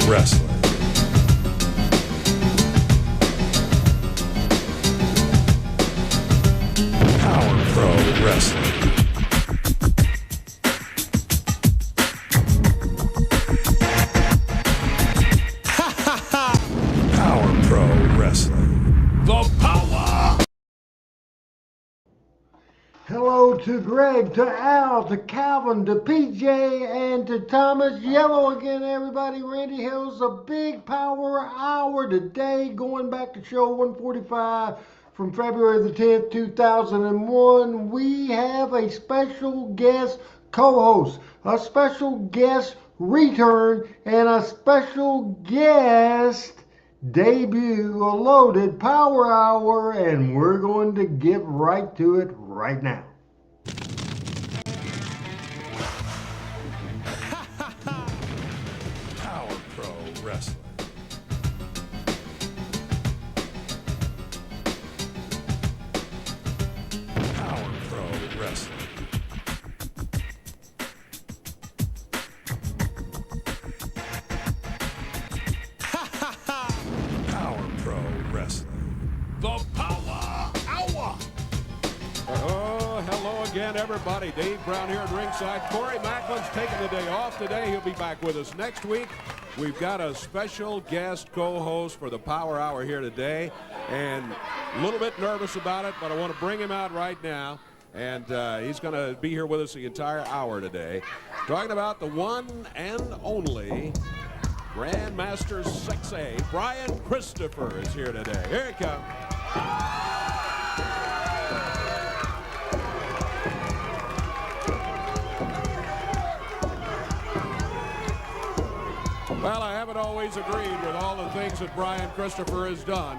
Wrestling. Power Pro Wrestling. Power Pro Wrestling. The Power. Hello to Greg, to Al, to Calvin, to PJ, and to Thomas. Yellow again, everybody. Randy Hill's a big power hour today, going back to show 145 from February the 10th, 2001. We have a special guest co-host, a special guest return, and a special guest debut, a loaded power hour, and we're going to get right to it right now. Power Pro Wrestling. Power Pro Wrestling. Power Pro Wrestling. The Power Hour. Oh, hello again, everybody. Dave Brown here at ringside. Corey Macklin's taking the day off today. He'll be back with us next week. We've got a special guest co-host for the Power Hour here today, and a little bit nervous about it, but I want to bring him out right now, and he's going to be here with us the entire hour today, talking about the one and only Grandmaster 6A, Brian Christopher is here today. Here he comes. Well, I haven't always agreed with all the things that Brian Christopher has done.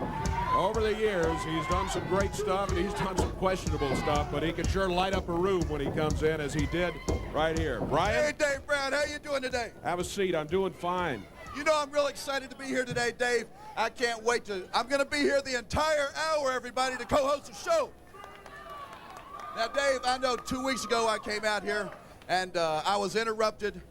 Over the years, he's done some great stuff, and he's done some questionable stuff, but he can sure light up a room when he comes in, as he did right here. Brian? Hey, Dave Brown, how you doing today? Have a seat. I'm doing fine. You know, I'm real excited to be here today, Dave. I can't wait to, I'm going to be here the entire hour, everybody, to co-host the show. Now, Dave, I know 2 weeks ago I came out here, and I was interrupted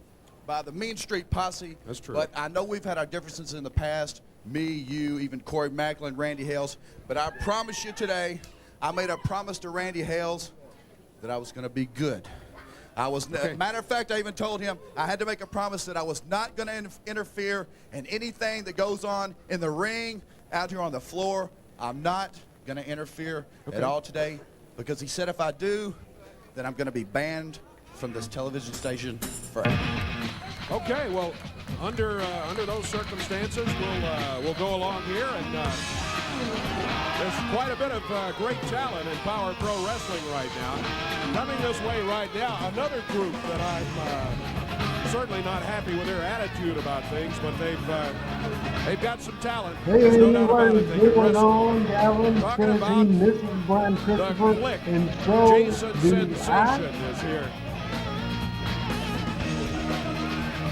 by the Mean Street Posse. That's true. But I know we've had our differences in the past, me, you, even Corey Macklin, Randy Hales. But I promise you today, I made a promise to Randy Hales that I was going to be good. Matter of fact, I even told him I had to make a promise that I was not going to interfere in anything that goes on in the ring, out here on the floor. I'm not going to interfere at all today, because he said if I do, then I'm going to be banned from this television station forever. Okay, well, under those circumstances, we'll go along here, and there's quite a bit of great talent in Power Pro Wrestling right now. Coming this way right now, another group that I'm certainly not happy with their attitude about things, but they've got some talent. There's no doubt about it. They can wrestle. Talking about the Click, and so Jason Sensation is here.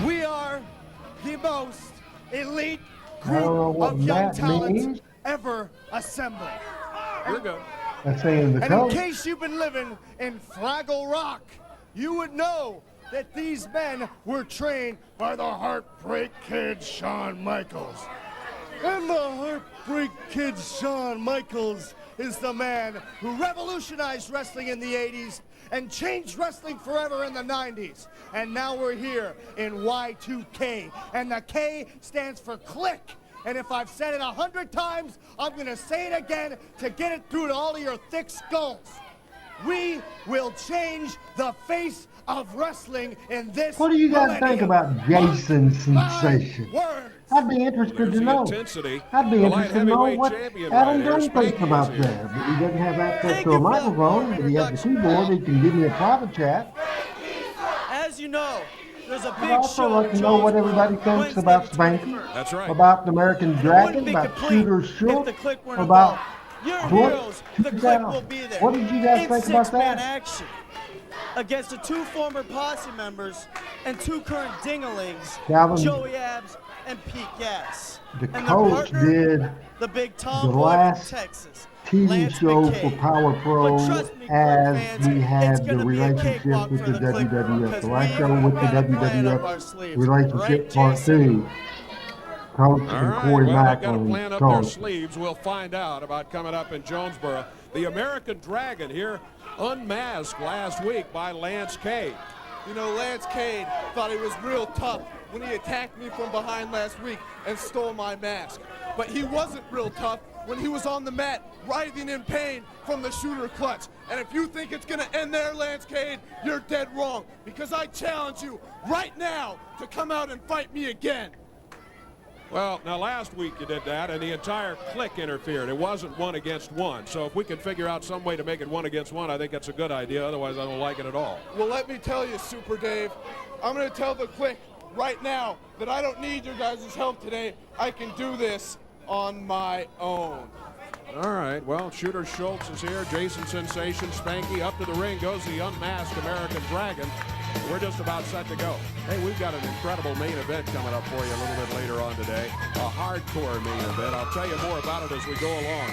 We are the most elite I don't know group what of young Matt talent means. ever assembled. Here we go. That's saying the And in color. case you've been living in Fraggle Rock, you would know that these men were trained by the Heartbreak Kid Shawn Michaels. And the Heartbreak Kid Shawn Michaels is the man who revolutionized wrestling in the 80s and changed wrestling forever in the 90s. And now we're here in Y2K, and the K stands for Click. And if I've said it 100 times, I'm gonna say it again to get it through to all of your thick skulls. We will change the face of wrestling in this What do you guys think millennium. about Jason Sensation? Words. I'd be interested There's to the know. intensity. I'd be The light interested to know heavyweight what champion Adam right here, Dunn thinks Spanky, about is here. that. But he doesn't have access Thank to a you for that microphone, but he has a introduction. keyboard. He can give me a private chat. As you know, there's a I'd big also show like to in know what everybody Jonesboro, thinks about Wednesday the Spanky, 21st. That's right. about the American Wouldn't Dragon, be about complete Shooter if Shook, the Click weren't about involved. Your what? heroes, the Click will be there. What did you guys in think about six-man that? action against the two former posse members and two current dinglings, Calvin, Joey Abs and Pete Gas. The And their coach partner, did the big the tomboy last from Texas, TV Lance show McKay. for Power Pro But trust me, Click as fans, we it's had the gonna be a relationship cakewalk with for the the Click, WWF. The last because show with the we've got a plan up our WWF sleeves. relationship Right, part Jason? 2. Coach All and right, Corey well, they've got a Macklin. plan up their Coach. sleeves. We'll find out about coming up in Jonesboro. The American Dragon here unmasked last week by Lance Cade. You know, Lance Cade thought he was real tough when he attacked me from behind last week and stole my mask. But he wasn't real tough when he was on the mat, writhing in pain from the shooter clutch. And if you think it's going to end there, Lance Cade, you're dead wrong. Because I challenge you right now to come out and fight me again. Well, now last week you did that, and the entire clique interfered. It wasn't 1 against 1. So if we can figure out some way to make it 1 against 1, I think that's a good idea. Otherwise, I don't like it at all. Well, let me tell you, Super Dave, I'm going to tell the clique right now that I don't need your guys' help today. I can do this on my own. All right, well, Shooter Schultz is here. Jason Sensation, Spanky, up to the ring goes the unmasked American Dragon. We're just about set to go. Hey, we've got an incredible main event coming up for you a little bit later on today. A hardcore main event. I'll tell you more about it as we go along.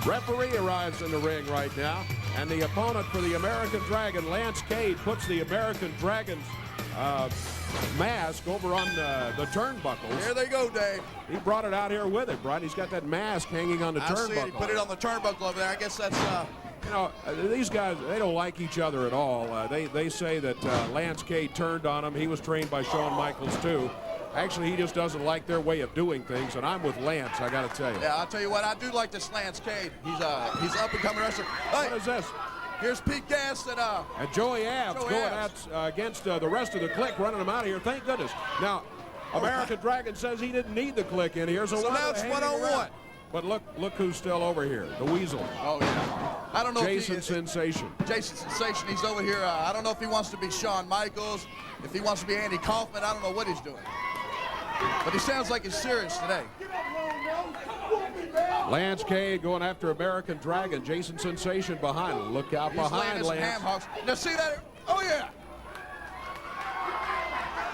Referee arrives in the ring right now, and the opponent for the American Dragon, Lance Cade, puts the American Dragon's mask over on the turnbuckles. Here they go, Dave. He brought it out here with him, right? He's got that mask hanging on the I turnbuckle. see it. He put it on the turnbuckle over there. I guess that's... You know, these guys, they don't like each other at all. They say that Lance Cade turned on him. He was trained by Shawn Michaels, too. Actually, he just doesn't like their way of doing things, and I'm with Lance, I got to tell you. Yeah, I'll tell you what, I do like this Lance Cade. He's an up-and-coming wrestler. Hey, What is this? here's Pete Gas And Joey Abs Joey going Abs. out against the rest of the clique, running them out of here. Thank goodness. Now, American Dragon says he didn't need the clique in here, so now it's one-on-one. But look who's still over here, the Weasel. Oh, yeah. I don't know Jason if he, Sensation. Jason Sensation, he's over here. I don't know if he wants to be Shawn Michaels, if he wants to be Andy Kaufman. I don't know what he's doing. But he sounds like he's serious today. Lance Cade going after American Dragon. Jason Sensation behind him. Look out He's behind landing some ham Lance. hocks. Now see that? Oh, yeah.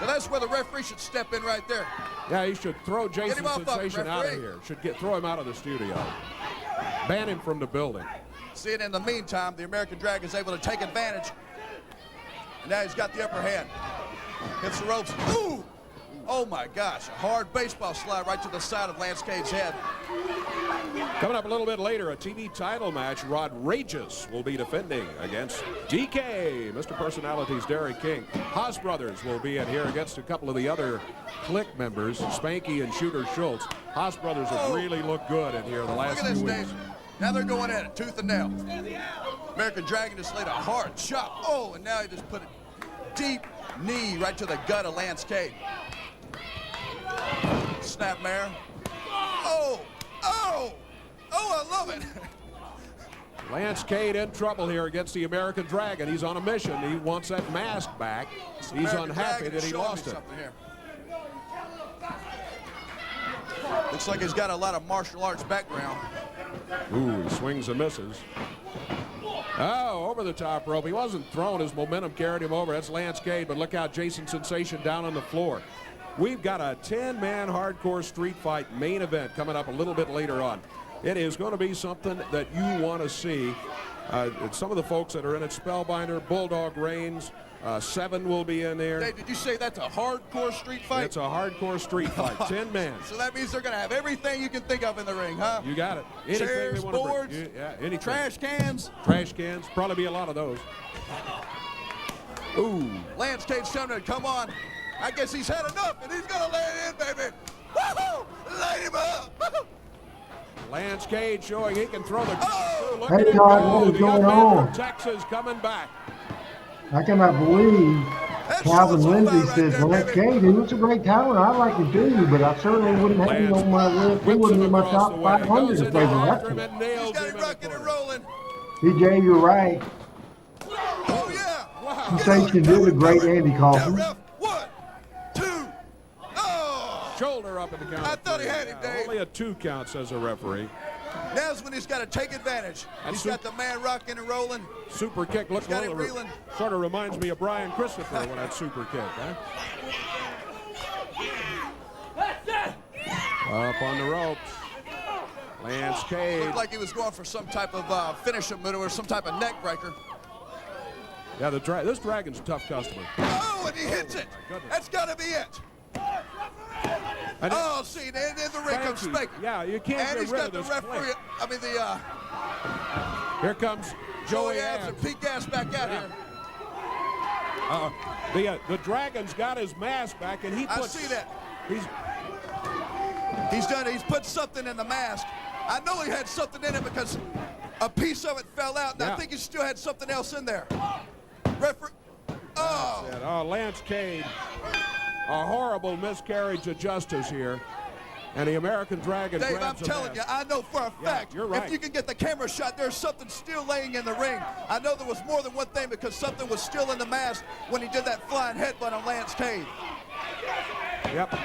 Now that's where the referee should step in right there. Yeah, he should throw Jason him off, Sensation out of referee. here. Throw him out of the studio. Ban him from the building. See it in the meantime, the American Dragon is able to take advantage. And now he's got the upper hand. Hits the ropes. Ooh! Oh my gosh, a hard baseball slide right to the side of Lance Cade's head. Coming up a little bit later, a TV title match. Rodrageous will be defending against DK. Mr. Personality's Derek King. Haas Brothers will be in here against a couple of the other clique members, Spanky and Shooter Schultz. Haas Brothers have really looked good in here the last Look at this, few weeks. Dave. Now they're going at it, tooth and nail. American Dragon just laid a hard shot. Oh, and now he just put a deep knee right to the gut of Lance Cade. Snapmare. Oh, oh, oh, I love it. Lance Cade in trouble here against the American Dragon. He's on a mission. He wants that mask back. He's American unhappy Dragon that is he showing me lost it. something here. Looks like he's got a lot of martial arts background. Ooh, he swings and misses. Oh, over the top rope. He wasn't thrown. His momentum carried him over. That's Lance Cade, but look out, Jason Sensation down on the floor. We've got a 10-man hardcore street fight main event coming up a little bit later on. It is going to be something that you want to see. Some of the folks that are in it, Spellbinder, Bulldog Reigns, Seven will be in there. Dave, did you say that's a hardcore street fight? It's a hardcore street fight, 10 men. So that means they're going to have everything you can think of in the ring, huh? You got it. Anything Chairs, they want to bring. boards, Yeah, anything. trash cans. Trash cans. Probably be a lot of those. Ooh. Lance Cade's telling him, come on. I guess he's had enough, and he's going to lay it in, baby. Woo-hoo! Light him up. Woo-hoo! Lance Cade showing he can throw the. Oh! Look Hey, at him Todd, go. what is The young going man on? from Texas coming back. I cannot believe That's Calvin so Lindsay right says there, Lance baby. Cade, he was a great talent. I like him too, but I certainly wouldn't have him Lance on my list. He whips wouldn't be him in my across top the way. 500 Goes if in they there were after him wrestling. and nails He's got him him in the rocking and corner. rolling. TJ, you're right. Oh, yeah. Wow. Sensation did a great Andy Yeah, Kaufman. ref. 1, 2. Oh! Shoulder up in the count. I thought he had him, Dave. Only a 2 count, says a referee. Now's when he's got to take advantage. He's got the man rocking and rolling. Super kick looks He's got a him little, reeling. sort of reminds me of Brian Christopher with that super kick, huh? Up on the ropes. Lance Cade. Looked like he was going for some type of finisher move or some type of neck breaker. Yeah, this Dragon's a tough customer. Oh, and he hits it. goodness. That's got to be it. And Oh, see, and spanky. spanky. Yeah, you can't And get he's rid got of the this referee. click. I mean, Here comes Joey Abs Abs. and Pete Gas back out here. The Dragon's got his mask back, and he I puts. see that. He's He's put something in the mask. I know he had something in it because a piece of it fell out, and Yeah. I think he still had something else in there. Referee. Oh. That's it. Oh, Lance Cade. A horrible miscarriage of justice here. And the American Dragon Dave, I'm grabs a telling you, mask. I know for a fact, you're right. if you can get the camera shot, there's something still laying in the ring. I know there was more than one thing because something was still in the mask when he did that flying headbutt on Lance Cade. Yep,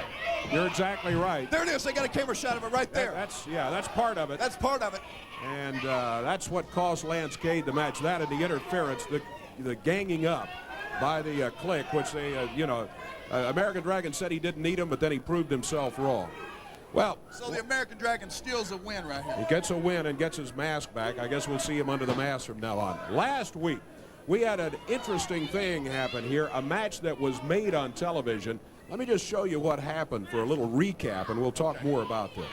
you're exactly right. There it is. They got a camera shot of it right there. That's part of it. That's part of it. And that's what cost Lance Cade the match. That and the interference, the ganging up by the Click, which they, American Dragon said he didn't need him, but then he proved himself wrong. Well, So the American Dragon steals a win right here. he gets a win and gets his mask back. I guess we'll see him under the mask from now on. Last week, we had an interesting thing happen here, a match that was made on television. Let me just show you what happened for a little recap, and we'll talk more about this.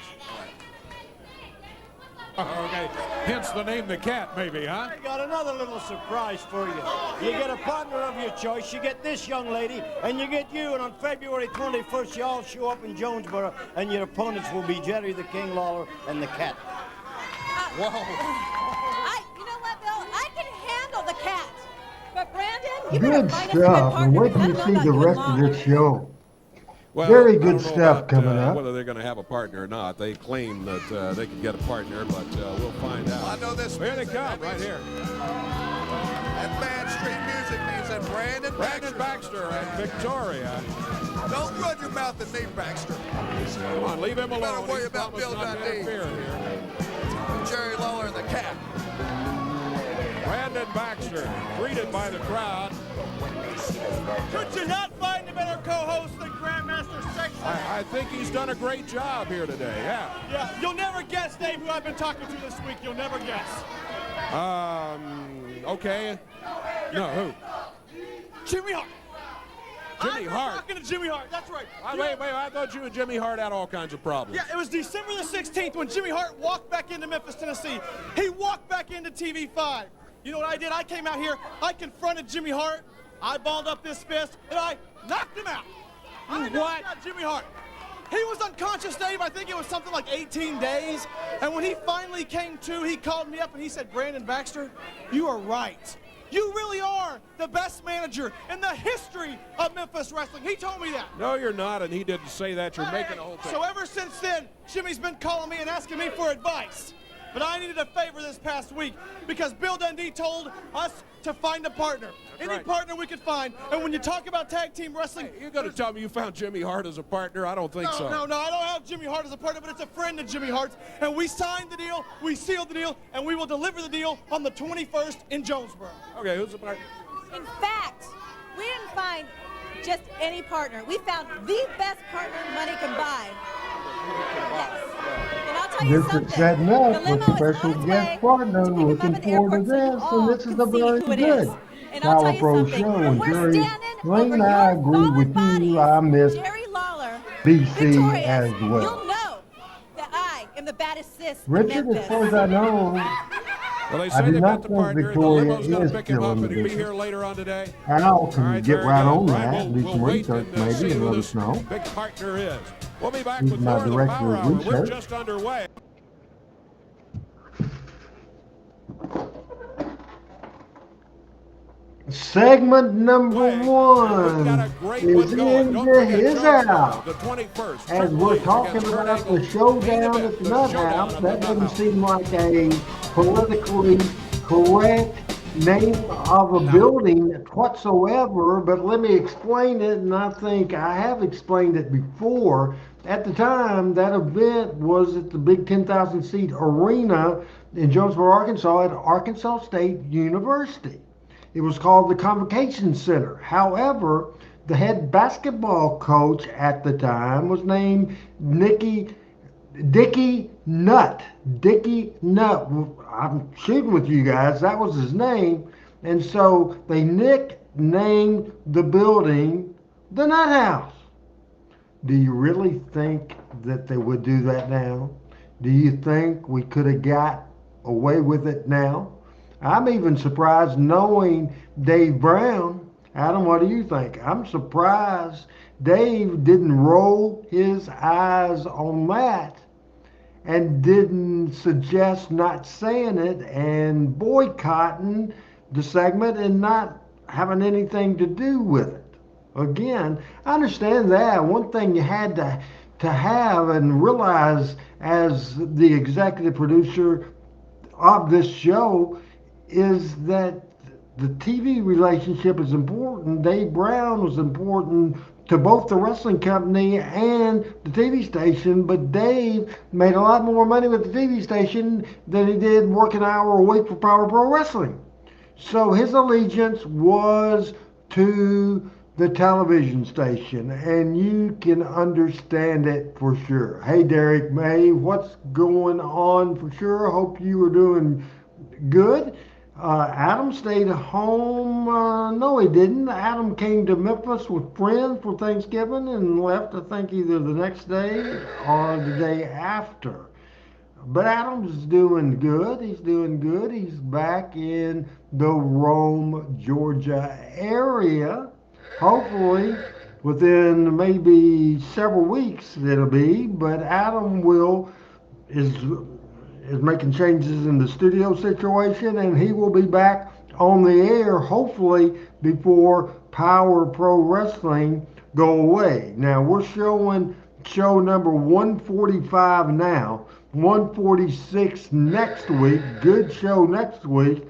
Okay, hence the name the cat, maybe, huh? I got another little surprise for you. You get a partner of your choice, you get this young lady, and you get you, and on February 21st, you all show up in Jonesboro, and your opponents will be Jerry the King Lawler and the cat. Whoa. You know what, Bill? I can handle the cat. But Brandon, you better Good find us a good stuff. partner. Wait till you because I see don't the know about rest you of and this show. Well, Very I good don't know stuff about, coming up. Whether they're going to have a partner or not. They claim that they can get a partner, but we'll find out. I know this. Here they music, come, that right means- here. That bad street music means that Brandon Brandon Baxter and Victoria. Don't run your mouth at me, Baxter. Come on, leave him alone. better worry He's about promised Bill not to Dundee. interfere here. Jerry Lawler and the cat. Brandon Baxter, greeted by the crowd. Could you not find a better co-host than Grandmaster Sexton? I think he's done a great job here today, yeah. Yeah, you'll never guess, Dave, who I've been talking to this week. You'll never guess. Okay. No, who? Jimmy Hart. Jimmy Hart. I'm talking to Jimmy Hart. That's right. Wait, I thought you and Jimmy Hart had all kinds of problems. Yeah, it was December the 16th when Jimmy Hart walked back into Memphis, Tennessee. He walked back into TV5. You know what I did? I came out here, I confronted Jimmy Hart, I balled up this fist, and I knocked him out. I knocked out Jimmy Hart. He was unconscious, Dave. I think it was something like 18 days. And when he finally came to, he called me up and he said, Brandon Baxter, you are right. You really are the best manager in the history of Memphis wrestling. He told me that. No, you're not, and he didn't say that. You're making a whole thing. So ever since then, Jimmy's been calling me and asking me for advice. But I needed a favor this past week because Bill Dundee told us to find a partner. Any right. partner we could find. And when you talk about tag team wrestling, You're going to tell me you found Jimmy Hart as a partner? I don't think so. no, I don't have Jimmy Hart as a partner, but it's a friend of Jimmy Hart's. And we signed the deal, we sealed the deal, and we will deliver the deal on the 21st in Jonesboro. Okay, who's the partner? In fact, we didn't find just any partner. We found the best partner money can buy. Yes. And I'll tell you This something. is setting up The with limo a is special on its guest way partner. to pick him up Looking at the forward to airport so you this, all and this is can a see very who it is. good And I'll tell Power you Pro something. show. When And we're Jerry standing Lane, over I your agree with fallen you. bodies, I miss Jerry Lawler, BC Victorious, as well. You'll know that I am the baddest sis Richard, in as Memphis. far as I know, Well, they I say do they not got the think partner. Victoria The limo's going is to pick him still up, in and the he'll be business. here later on today. Al, All can you right, get very right good. on Right, that? Do some wait research and, maybe see and who let this us know. big partner is. We'll be back He's with my more of the director Power of Hour. We're research. just underway. Segment number We've got a one great is one going. Don't into forget his Jonesboro, house. the 21st. As Triple we're H talking against Kurt about the Angle. showdown Main at event, the the Nut showdown House, at that the Nut doesn't House. seem like a politically correct name of a building whatsoever, but let me explain it, and I think I have explained it before. At the time, that event was at the big 10,000 seat arena in Jonesboro, Arkansas, at Arkansas State University. It was called the Convocation Center. However, the head basketball coach at the time was named Dickie Nutt. Dickie Nutt. I'm shooting with you guys. That was his name. And so they nicknamed the building the Nut House. Do you really think that they would do that now? Do you think we could have got away with it now? I'm even surprised knowing Dave Brown. Adam, what do you think? I'm surprised Dave didn't roll his eyes on that and didn't suggest not saying it and boycotting the segment and not having anything to do with it. Again, I understand that. One thing you had to have and realize as the executive producer of this show is that the TV relationship is important. Dave Brown was important to both the wrestling company and the TV station, but Dave made a lot more money with the TV station than he did working an hour a week for Power Pro Wrestling. So his allegiance was to the television station, and you can understand it for sure. Hey, Derek May, what's going on for sure? Hope you are doing good. Adam stayed home. No, he didn't. Adam came to Memphis with friends for Thanksgiving and left, I think, either the next day or the day after. But Adam's doing good. He's doing good. He's back in the Rome, Georgia area. Hopefully, within maybe several weeks it'll be. But Adam is making changes in the studio situation, and he will be back on the air hopefully before Power Pro Wrestling go away. Now we're showing show number 145 now, 146 next week. Good show next week.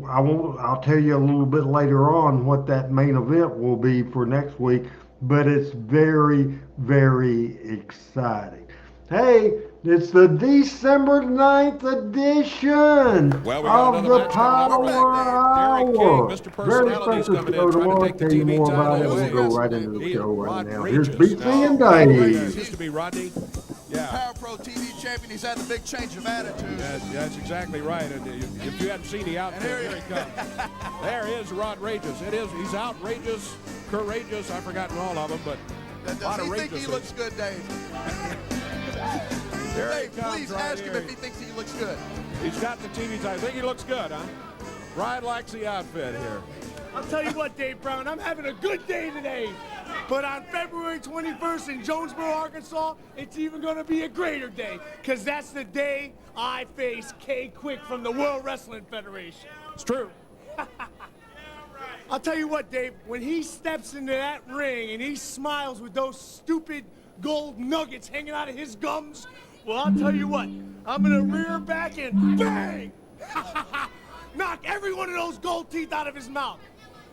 I'll tell you a little bit later on what that main event will be for next week, but it's very, very exciting. Hey, it's the December 9th edition of the Power Hour. Very special show tomorrow. Tell you more about it. We'll go right into the show right now. Here's BC and Dave. Used to be Rodney. Yeah. Power Pro TV champion. He's had the big change of attitude. That's exactly right. And if you hadn't seen the outfit, here he comes. There is Rodrageous. He's outrageous, courageous. I've forgotten all of them, but does he think he looks good, Dave? Dave, please ask him if he thinks he looks good. He's got the TV. I think he looks good, huh? Brian likes the outfit here. I'll tell you what, Dave Brown, I'm having a good day today. But on February 21st in Jonesboro, Arkansas, it's even going to be a greater day, because that's the day I face K Quick from the World Wrestling Federation. It's true. I'll tell you what, Dave, when he steps into that ring and he smiles with those stupid gold nuggets hanging out of his gums, well, I'll tell you what, I'm going to rear back and bang! Knock every one of those gold teeth out of his mouth.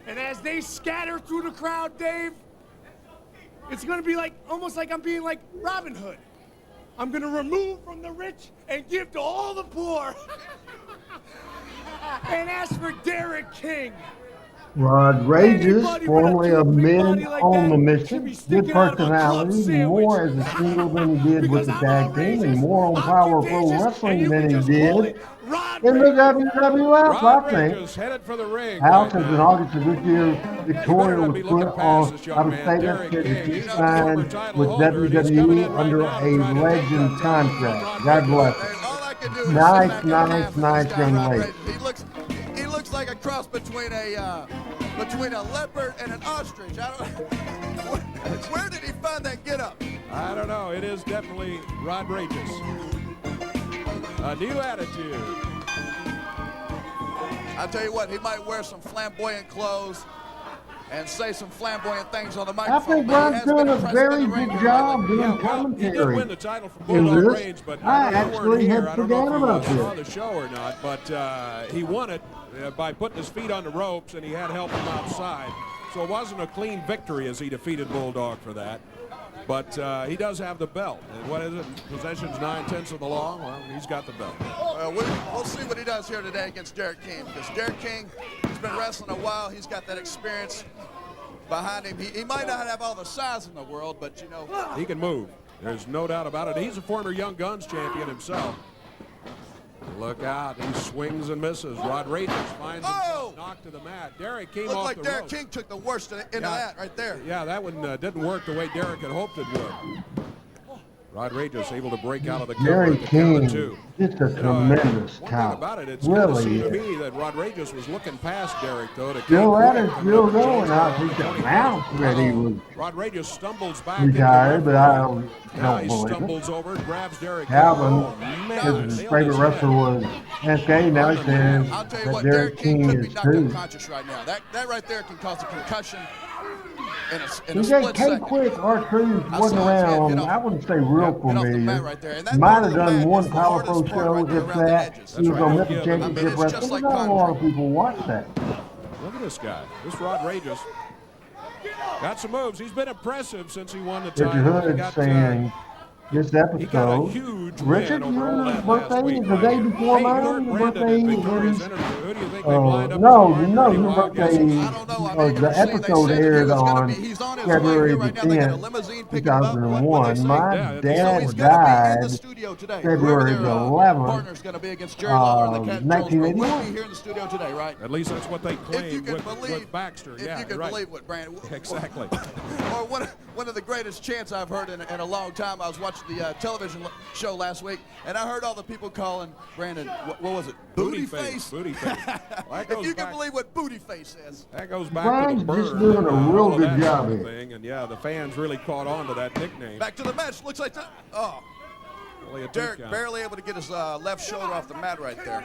And as they scatter through the crowd, Dave, it's going to be almost like I'm being like Robin Hood. I'm going to remove from the rich and give to all the poor. And as for Derek King, Rodrageous, formerly of Men on the Mission, good personality, more as a single than he did with the tag team, and more on Power Pro Wrestling than he did in the WWF, I think. Headed for the ring. Out since in August of this year, Victoria was put on out of statement that he signed with WWE under a legend contract. God bless him. Nice young lady. He looks like a cross between a leopard and an ostrich. Where did he find that get-up? I don't know. It is definitely Rodrageous. A new attitude. I'll tell you what, he might wear some flamboyant clothes and say some flamboyant things on the microphone. I think Ron's doing a very good job doing commentary. He did win the title from Bulldog Reigns, but I actually had forgotten about this. I don't know if you saw the show or not, but he won it by putting his feet on the ropes, and he had help from outside. So it wasn't a clean victory as he defeated Bulldog for that. But he does have the belt. And what is it? Possessions 9/10 of the law? Well, he's got the belt. We'll see what he does here today against Derek King, because Derek King has been wrestling a while. He's got that experience behind him. He might not have all the size in the world, but, you know. He can move. There's no doubt about it. He's a former Young Guns champion himself. Look out. He swings and misses. Rodrageous finds himself. knocked to the mat. Derek came Looked off like the Derek rope. King took the worst into that right there. Yeah, that one didn't work the way Derek had hoped it would. Rodriguez able to break out of the cover Jerry at the count King, of 2. just a You know, tremendous one thing talent. about it, it's going to Really seem to is. me that Rodriguez was looking past Derek, though. To Still keep at quick it, coming still up to going. Joe I on think the the 25th. announced that he was Rodriguez stumbles back retired, into the but I referee. don't Now he believe it. stumbles over and grabs Derek. Calvin, Oh, man, his nailed favorite his wrestler head. was SK. Now he says I'll tell you that what, Derek King could be is knocked too. unconscious right now. That right there can cause a concussion in a DJ split K second. Quick, R-Truth I wasn't saw his head around. hit off- I wouldn't say real Yep, hit off the familiar. mat right there. And that Might part have of the done mat one is the Power Pro hardest part show, right there if around the that. edges. He was right. on Don't Memphis give him. I mean, Championship it's just Wrestling. like Not a lot of concrete. people watch that. Look at this guy. This Rodriguez got some moves. He's been impressive since he won the Richard title. He Hood got, saying this he got a episode. huge Richard, win over all your that last birthday week is the right day here. before Hey, you mine. heard Your Brandon birthday in Victoria's is interview. Who do you think they've lined up as no, a partner? no, Any your wild birthday. guesses? I don't know. I Or mean, the initially they episode said he aired was going on to be, he's on his way February here the right now. They got a 10th, limousine picking him up. What they 2001. say? My Yeah, So dad he's going to be in the died studio today. February Whoever their the 11th, partner's going to be against Jerry Lawler and the Cat Jones will 1981. be here in the studio today, right? At least that's what they If you claim can with believe Baxter. If Yeah, you can right. believe what Brandon. Exactly. Or one of the greatest chants I've heard in a long time. I was watching the television show last week, and I heard all the people calling Brandon, what was it? Booty face? Booty face. Well, If you can believe what booty face is. that goes back Brian's to the bird. just doing a and, real all of good that job sort of here. thing. And yeah, the fans really caught on to that nickname. Back to the match. Looks like Only a two Derek count. barely able to get his left shoulder off the mat right there.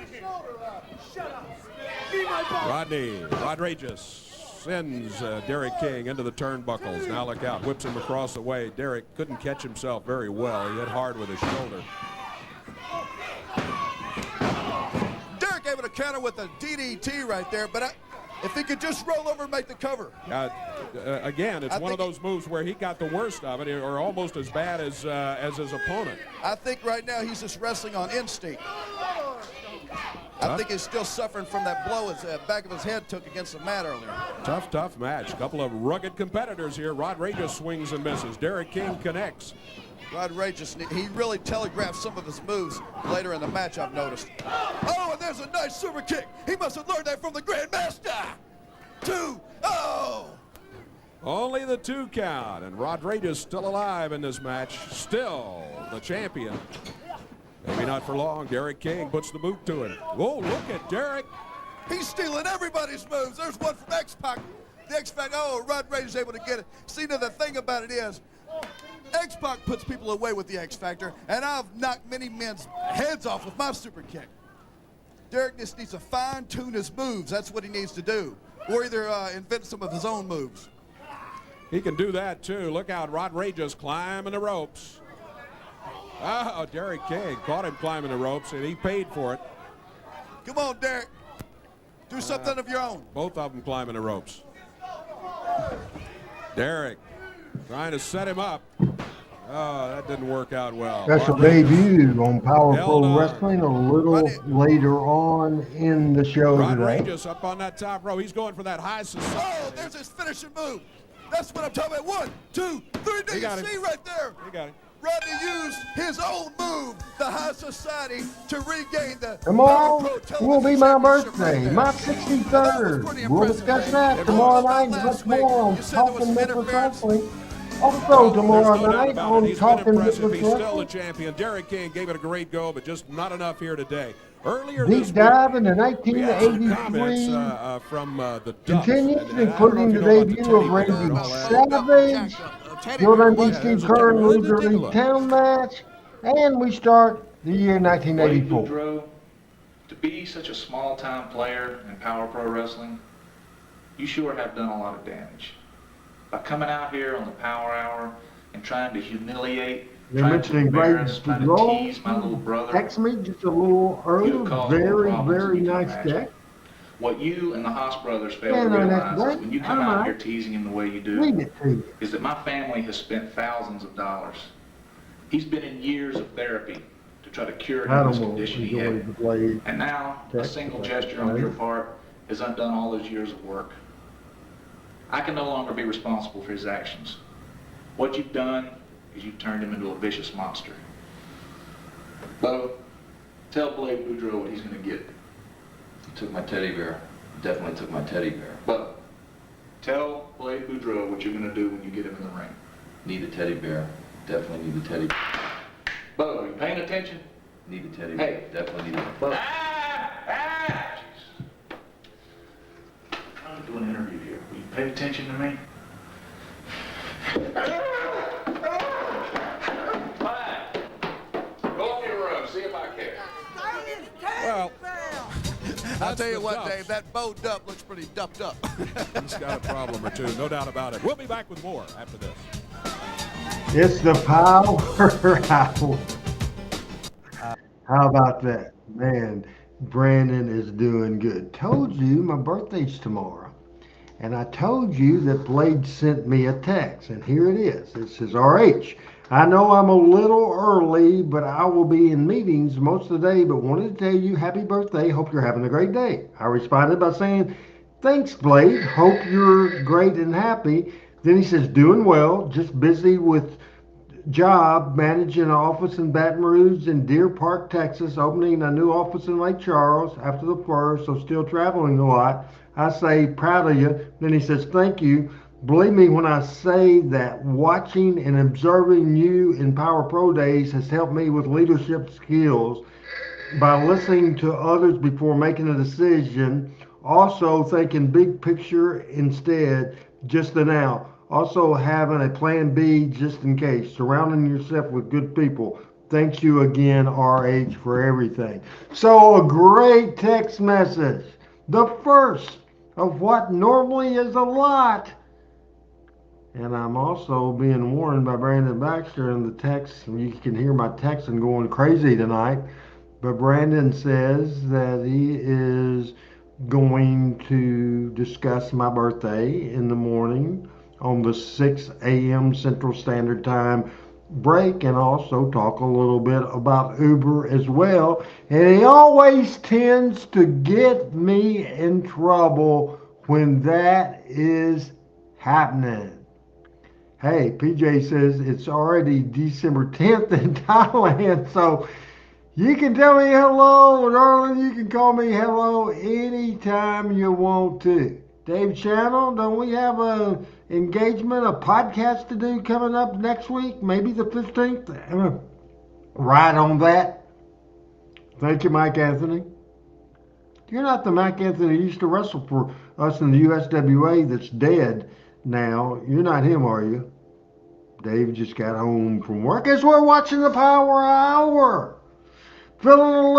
Rodriguez sends Derek King into the turnbuckles. Now look out, whips him across the way. Derek couldn't catch himself very well. He hit hard with his shoulder. Derek able to counter with a DDT right there, but if he could just roll over and make the cover. Again, it's I one of think those moves where he got the worst of it, or almost as bad as his opponent. I think right now he's just wrestling on instinct. I think he's still suffering from that blow his back of his head took against the mat earlier. Tough match. A couple of rugged competitors here. Rodriguez swings and misses. Derek King connects. Rodriguez, he really telegraphed some of his moves later in the match, I've noticed. Oh, and there's a nice super kick. He must have learned that from the Grandmaster. 2-0. Only the 2 count, and Rodriguez still alive in this match. Still the champion. Maybe not for long. Derek King puts the boot to him. Whoa, look at Derek. He's stealing everybody's moves. There's one from X-Pac. The X-Pac, Rodriguez able to get it. See, now the thing about it is, X-Pac puts people away with the X-Factor, and I've knocked many men's heads off with my super kick. Derek just needs to fine-tune his moves. That's what he needs to do. Or either invent some of his own moves. He can do that, too. Look out, Rodriguez climbing the ropes. Oh, Derek King caught him climbing the ropes, and he paid for it. Come on, Derek. Do something of your own. Both of them climbing the ropes. Derek trying to set him up. Oh, that didn't work out well. Special debut on Power Held Pro on. Wrestling a little later on in the show today. Rodriguez up on that top row. He's going for that high society. Oh, there's his finishing move. That's what I'm talking about. 1, 2, 3. Do He you got it. see right there? He got it. Rodney used his own move, the high society, to regain the Tomorrow Power Pro will be Television my Championship birthday, right there. my That was 63rd. pretty We'll impressive, discuss man. that It tomorrow was night. last Much week. more on You said there was Talking some Memphis interference. Wrestling. Also tomorrow There's no doubt night about on it. He's been Talking impressive. Memphis He's still the Wrestling. champion. Derek King gave it a great go, but just not enough here today. Earlier this Deep week, dive into we had some 1983 comments from the Duff. continues, And I don't know including if the you know about the debut of teddy bear Randy and all that. Savage, Bill Dundee, Yeah, Steve there's a Kerr, and teddy bear. Luther Take a Lee look. Town match, and we start the year Wade 1984. Boudreaux, to be such a small-time player in Power Pro Wrestling, you sure have done a lot of damage. By coming out here on the Power Hour and trying to humiliate, You're trying to mentioning Greg embarrass, trying to Boudreaux. tease my little brother, Text me just a little earlier. You caused Very, more problems very than you can nice imagine. text. what you and the Haas brothers fail Yeah, to no, that's realize is great. when you come I'm out all here right. teasing him the way you do, Read it to you. is that my family has spent thousands of dollars. He's been in years of therapy to try to cure I him this don't know. condition he Enjoy had. the blade. And now, a Text, single right. gesture on your part has undone all those years of work. I can no longer be responsible for his actions. What you've done is you've turned him into a vicious monster. Bo, tell Blade Boudreaux what he's going to get. He took my teddy bear. Definitely took my teddy bear. But tell Blade Boudreaux what you're going to do when you get him in the ring. Need a teddy bear. Definitely need a teddy bear. Bo, are you paying attention? Need a teddy bear. Hey. Definitely need a Bo. Jeez. I'm doing an interview here. Will you pay attention to me? Fine. Go in your room. See if I care. Well, I'll tell you the what, Duffs. Dave, that Bo Dup looks pretty dupped up. He's got a problem or two, no doubt about it. We'll be back with more after this. It's the Power Hour. How about that? Man, Brandon is doing good. Told you my birthday's tomorrow. And I told you that Blade sent me a text. And here it is. It says, RH, I know I'm a little early, but I will be in meetings most of the day, but wanted to tell you happy birthday. Hope you're having a great day. I responded by saying, thanks, Blade. Hope you're great and happy. Then he says, doing well, just busy with job, managing an office in Baton Rouge and Deer Park, Texas, opening a new office in Lake Charles after the first, so still traveling a lot. I say, proud of you. Then he says, thank you. Believe me when I say that watching and observing you in Power Pro days has helped me with leadership skills by listening to others before making a decision. Also thinking big picture instead, just the now. Also having a plan B just in case. Surrounding yourself with good people. Thank you again, RH, for everything. So a great text message. The first of what normally is a lot. And I'm also being warned by Brandon Baxter in the text. You can hear my texting going crazy tonight. But Brandon says that he is going to discuss my birthday in the morning on the 6 a.m. Central Standard Time break, and also talk a little bit about Uber as well. And he always tends to get me in trouble when that is happening. Hey, PJ says it's already December 10th in Thailand, so you can tell me hello, darling. You can call me hello anytime you want to. Dave Channel, don't we have a engagement, a podcast to do coming up next week? Maybe the 15th? Right on that. Thank you, Mike Anthony. You're not the Mike Anthony who used to wrestle for us in the USWA that's dead now. You're not him, are you? Dave just got home from work as we're watching the Power Hour. Feeling a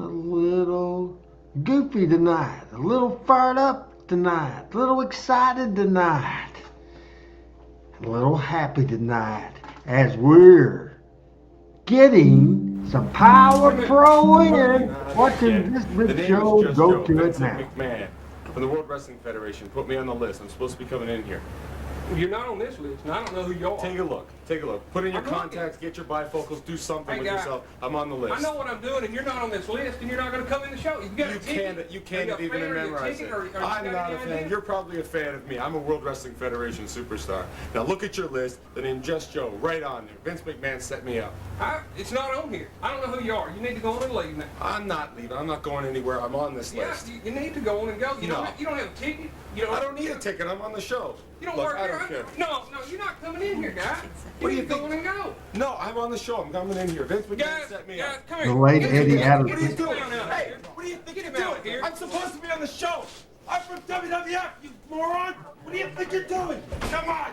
little goofy tonight, a little fired up tonight, a little excited tonight, a little happy tonight as we're getting some Power Pro in. Watching this big show, go to it now. McMahon from the World Wrestling Federation put me on the list. I'm supposed to be coming in here. You're not on this list, and I don't know who you are. Take a look. Take a look. Put in your I'm looking. contacts, get your bifocals, do something Hey, with guy, yourself. I'm on the list. I know what I'm doing, and you're not on this list, and you're not going to come in the show. You got a ticket. You can't Are you a even fan? Are you a memorize ticket, it. or you I'm got not any a fan. idea? You're probably a fan of me. I'm a World Wrestling Federation superstar. Now look at your list. The name Just Joe, right on there. Vince McMahon set me up. It's not on here. I don't know who you are. You need to go on and leave now. I'm not leaving. I'm not going anywhere. I'm on this Yeah, list. you need to go on and go. You No. don't have a ticket. I don't need a ticket. I'm on the show. You don't Look, work I here. don't care. No, you're not coming in here, guy. What do you need to go think? on and go. No, I'm on the show. I'm coming in here. Vince McMahon Guys, set me guys, up. come here. The late Get Eddie him Adams. out of here. Hey, what do you think Get you're him out of doing? here. I'm supposed to be on the show. I'm from WWF, you moron. What do you think you're doing? Come on.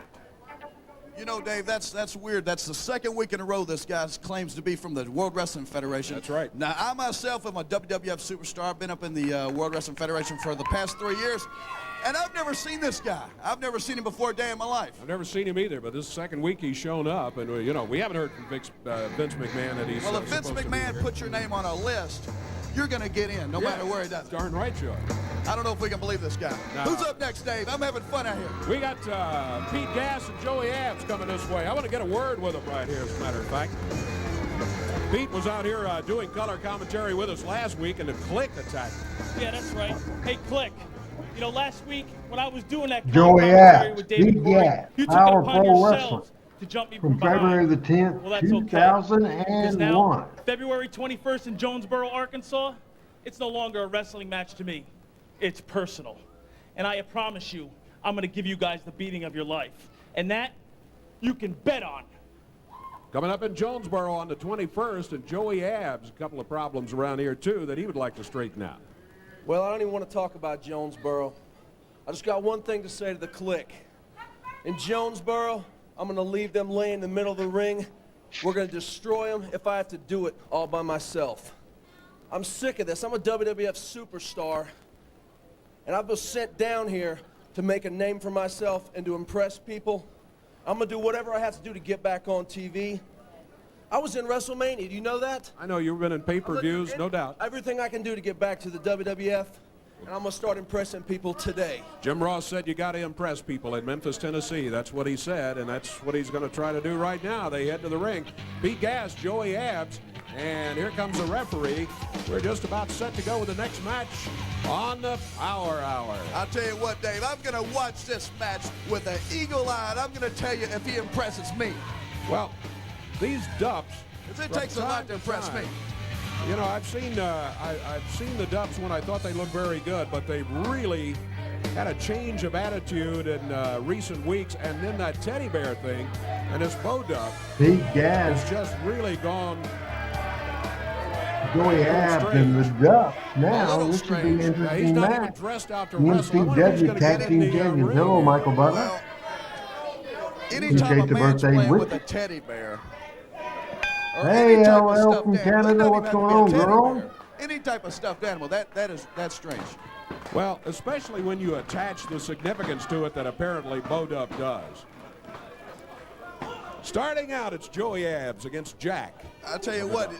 You know, Dave, that's weird. That's the second week in a row this guy claims to be from the World Wrestling Federation. That's right. Now, I myself am a WWF superstar. I've been up in the World Wrestling Federation for the past 3 years, and I've never seen this guy. I've never seen him before a day in my life. I've never seen him either, but this second week he's shown up, and we haven't heard from Vince McMahon that he's Well, if Vince supposed to be McMahon here. puts your name on a list, you're going to get in, no matter where he does it. Darn right you are. I don't know if we can believe this guy. No. Who's up next, Dave? I'm having fun out here. We got Pete Gass and Joey Abs coming this way. I want to get a word with them right here, as a matter of fact. Pete was out here doing color commentary with us last week, and the Click attacked him. Yeah, that's right. Hey, Click. You know, last week when I was doing that Joey commentary Abs, with David Pete Corey, Gass, you took Power it upon Pro yourselves Wrestling. to jump me From behind. February the 10th, Well, that's okay. 2001. Because now, February 21st in Jonesboro, Arkansas, it's no longer a wrestling match to me. It's personal. And I promise you, I'm going to give you guys the beating of your life. And that, you can bet on. Coming up in Jonesboro on the 21st, and Joey Abs, a couple of problems around here, too, that he would like to straighten out. Well, I don't even want to talk about Jonesboro. I just got one thing to say to the clique. In Jonesboro, I'm going to leave them laying in the middle of the ring. We're going to destroy them if I have to do it all by myself. I'm sick of this. I'm a WWF superstar, and I've been sent down here to make a name for myself and to impress people. I'm going to do whatever I have to do to get back on TV. I was in WrestleMania. Do you know that? I know you've been in pay-per-views, no doubt. Everything I can do to get back to the WWF, and I'm going to start impressing people today. Jim Ross said you got to impress people in Memphis, Tennessee. That's what he said, and that's what he's going to try to do right now. They head to the ring. Pete Gas, Joey Abs, and here comes the referee. We're just about set to go with the next match on the Power Hour. I'll tell you what, Dave, I'm going to watch this match with an eagle eye, and I'm going to tell you if he impresses me. Well, these Dupps. It takes a lot to impress me. You know, I've seen the Dupps when I thought they looked very good, but they really had a change of attitude in recent weeks, and then that teddy bear thing, and this Bo Dupp has just really gone. Joey Abs and the Duff. Now, this should be an interesting match. NCW Tag Team Champions. Hello, Michael Butler. Anytime a the man's birthday playing with with a teddy bear. Hey, LL from Canada, what's going on, girl? Any type of stuffed animal, that's strange. Well, especially when you attach the significance to it that apparently Bo Dupp does. Starting out, it's Joey Abs against Jack. I'll tell you what,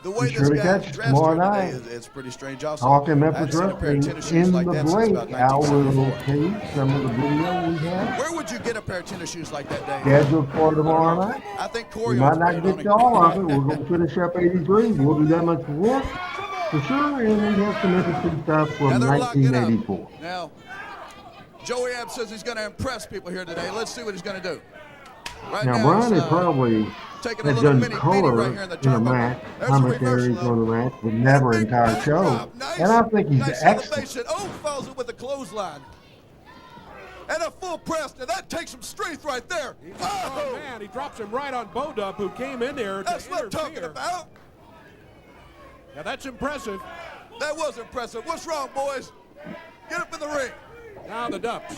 the way this guy's dressed here today is pretty strange also. Talking Memphis Wrestling in the break, our little tape, some of the video we have. Where would you get a pair of tennis shoes like that, Dave? Scheduled for tomorrow night. I think Corey We might not get to all of it. We're going to finish up 83. We'll do that much work for sure, and we have some interesting stuff from 1984. Now, Joey Abs says he's going to impress people here today. Let's see what he's going to do. Right now Brian has probably has done color in a match, commentaries on the match, but never entire show. And I think he's excellent. Oh, follows it with a clothesline. And a full press. Now that takes some strength right there. Oh, man, he drops him right on Bo Dupp, who came in there to That's what I'm talking about. Now that's impressive. That was impressive. What's wrong, boys? Get up in the ring. Now the Dupps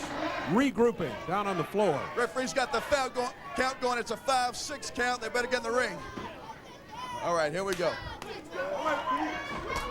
regrouping down on the floor. Referee's got the foul count going. It's a 5-6 count. They better get in the ring. All right, here we go.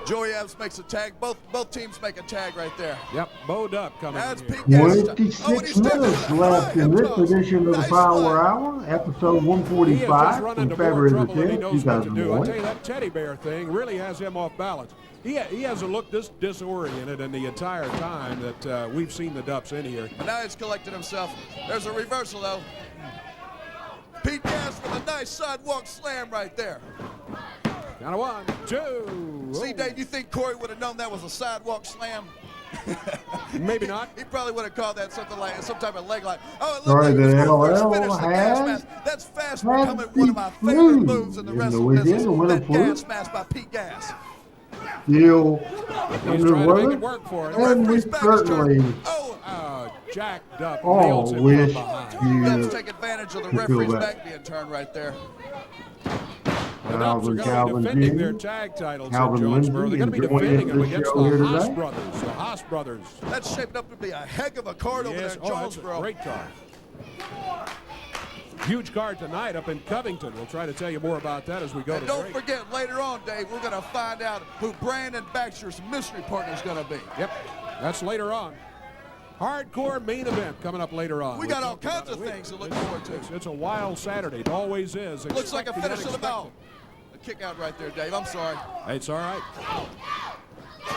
Joey Abs makes a tag. Both teams make a tag right there. Yep, Bo Dupp coming in here. 26 minutes left in this edition of the Power Hour, episode 145 from February the 10th, 2001. I tell you, that teddy bear thing really has him off balance. He hasn't looked this disoriented in the entire time that we've seen the Dupps in here. But now he's collected himself. There's a reversal, though. Pete Gas with a nice sidewalk slam right there. Count of 1, 2. See, Dave, you think Corey would have known that was a sidewalk slam? Maybe not. He probably would have called that something like some type of leg lock. Oh, it Sorry, looked like the LL finish the gas has mask. That's fast becoming one of my favorite moves in the wrestling business. That gas mask by Pete Gas. Still He's trying to make it work for him. and we certainly Jack Dupp all nails him wish from Let's you take advantage of the could referee's feel back being turned right there. The Dupps are going to be defending their tag titles in Jonesboro. They're going to be defending them against the Haas brothers. The Haas brothers. That's shaped up to be a heck of a card over there in Jonesboro. That's a great card. Huge card tonight up in Covington. We'll try to tell you more about that as we go to break. Don't forget, later on, Dave, we're going to find out who Brandon Baxter's mystery partner is going to be. Yep, that's later on. Hardcore main event coming up later on. We got all kinds of things to look forward to. It's a wild Saturday. It always is. Looks like a finish of the bell. A kick out right there, Dave. I'm sorry. It's all right.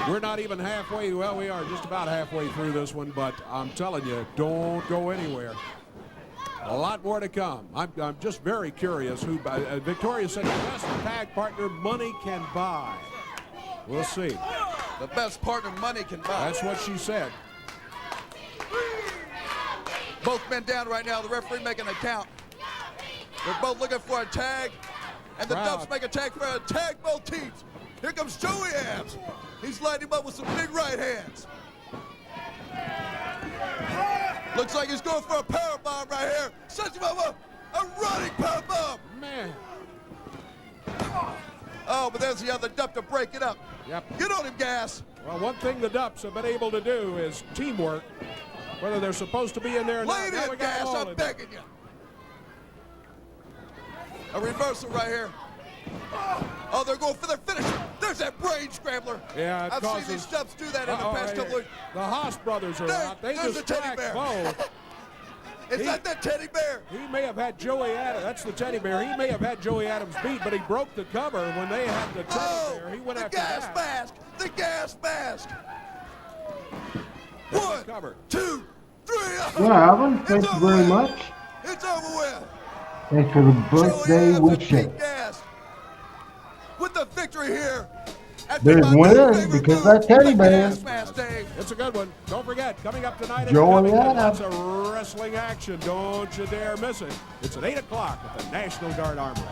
We're not even halfway. Well, we are just about halfway through this one, but I'm telling you, don't go anywhere. A lot more to come. I'm just very curious who. Victoria said the best tag partner money can buy. We'll see. The best partner money can buy. That's what she said. Both men down right now. The referee making a count. They're both looking for a tag, and the Dupps make a tag for a tag. Both teams. Here comes Joey Abs. He's lighting him up with some big right hands. Looks like he's going for a power bomb right here. Sets him up a running power bomb. Man. Oh, but there's the other Dup to break it up. Yep. Get on him, Gas. Well, one thing the Dups have been able to do is teamwork, whether they're supposed to be in there or Lay not. Now it we in, got Gas. all I'm in begging you. A reversal right here. Oh, they're going for their finisher. There's that brain scrambler. Yeah, I've seen these Dups do that in the past couple of weeks. The Haas brothers are out. They there's just the teddy cracked bear. Bo. Is that teddy bear? He may have had Joey Adams. That's the teddy bear. He may have had Joey Adams beat, but he broke the cover when they had the teddy bear. He went the after gas that. mask. The gas mask. There's One, the cover. 2, 3. Well, Alvin, thank you very much. It's over with. Thanks for the birthday wishes. With the victory here. There's winners because that teddy bear. It's a good one. Don't forget, coming up tonight Joey lots Adams. of wrestling action. Don't you dare miss it. It's at 8 o'clock at the National Guard Armory.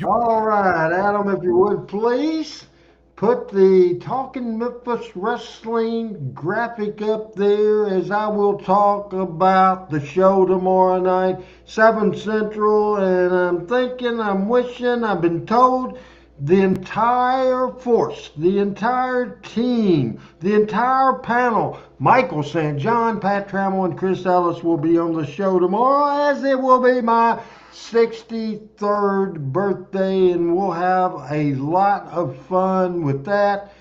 All right, Adam, if you would please put the Talking Memphis Wrestling graphic up there as I will talk about the show tomorrow night, 7 Central, and I'm thinking, I'm wishing, I've been told the entire force, the entire team, the entire panel, Michael St. John, Pat Trammell, and Chris Ellis will be on the show tomorrow, as it will be my 63rd birthday, and we'll have a lot of fun with that.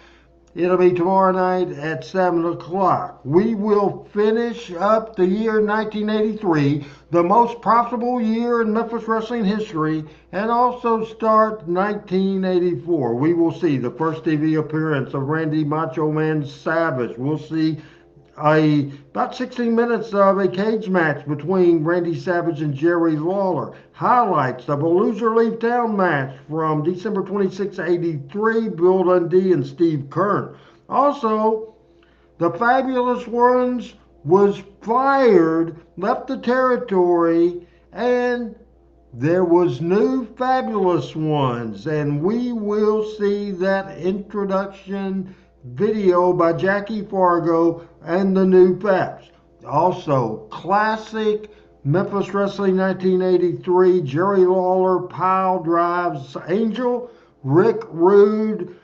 It'll be tomorrow night at 7 o'clock. We will finish up the year 1983, the most profitable year in Memphis wrestling history, and also start 1984. We will see the first TV appearance of Randy Macho Man Savage. We'll see about 16 minutes of a cage match between Randy Savage and Jerry Lawler. Highlights of a loser leave town match from December 26, 83, Bill Dundee and Steve Kern. Also, the Fabulous Ones was fired, left the territory, and there was new Fabulous Ones, and we will see that introduction video by Jackie Fargo and the new Fabs. Also, classic Memphis Wrestling 1983, Jerry Lawler pile drives Angel, Rick Rude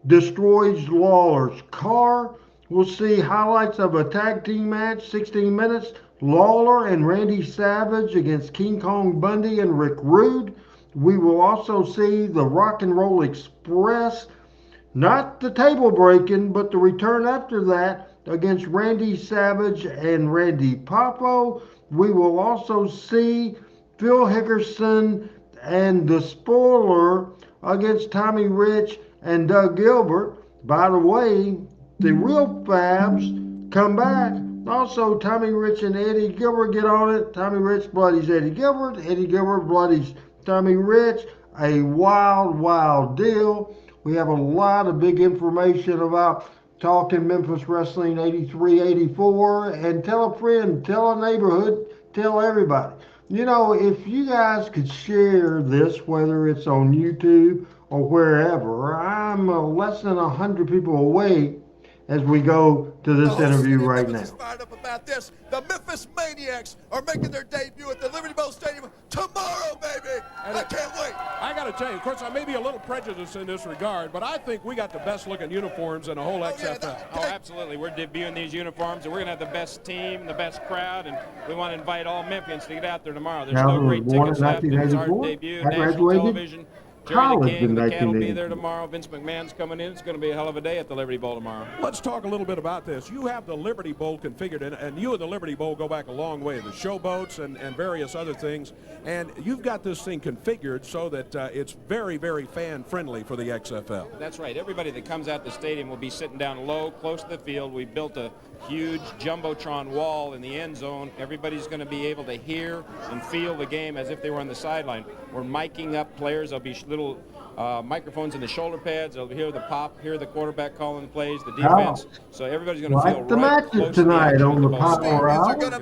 destroys Lawler's car. We'll see highlights of a tag team match, 16 minutes, Lawler and Randy Savage against King Kong Bundy and Rick Rude. We will also see the Rock and Roll Express, not the table breaking, but the return after that against Randy Savage and Randy Popo. We will also see Phil Hickerson and the Spoiler against Tommy Rich and Doug Gilbert. By the way, the real Fabs come back. Also, Tommy Rich and Eddie Gilbert get on it. Tommy Rich bloodies Eddie Gilbert. Eddie Gilbert bloodies Tommy Rich. A wild, wild deal. We have a lot of big information about Talking Memphis Wrestling 83, 84. And tell a friend, tell a neighborhood, tell everybody. You know, if you guys could share this, whether it's on YouTube or wherever, I'm less than 100 people away as we go to this interview right now. Fired up about this. The Memphis Maniacs are making their debut at the Liberty Bowl Stadium tomorrow, baby. I can't wait. I got to tell you, of course, I may be a little prejudiced in this regard, but I think we got the best looking uniforms in the whole XFL. Oh, absolutely. We're debuting these uniforms, and we're going to have the best team, the best crowd, and we want to invite all Memphians to get out there tomorrow. There's no great tickets left. It's our debut, national television. Jerry the King, the Cat will be there tomorrow. Vince McMahon's coming in. It's going to be a hell of a day at the Liberty Bowl tomorrow. Let's talk a little bit about this. You have the Liberty Bowl configured, and you and the Liberty Bowl go back a long way, the showboats and various other things, and you've got this thing configured so that it's very, very fan-friendly for the XFL. That's right. Everybody that comes out the stadium will be sitting down low, close to the field. We built a huge Jumbotron wall in the end zone. Everybody's going to be able to hear and feel the game as if they were on the sideline. We're miking up players. There'll be little microphones in the shoulder pads. They'll hear the pop, hear the quarterback calling the plays, the defense. So everybody's going to feel Like the right matches close to the tonight action on of the ball. Power Hour, Episode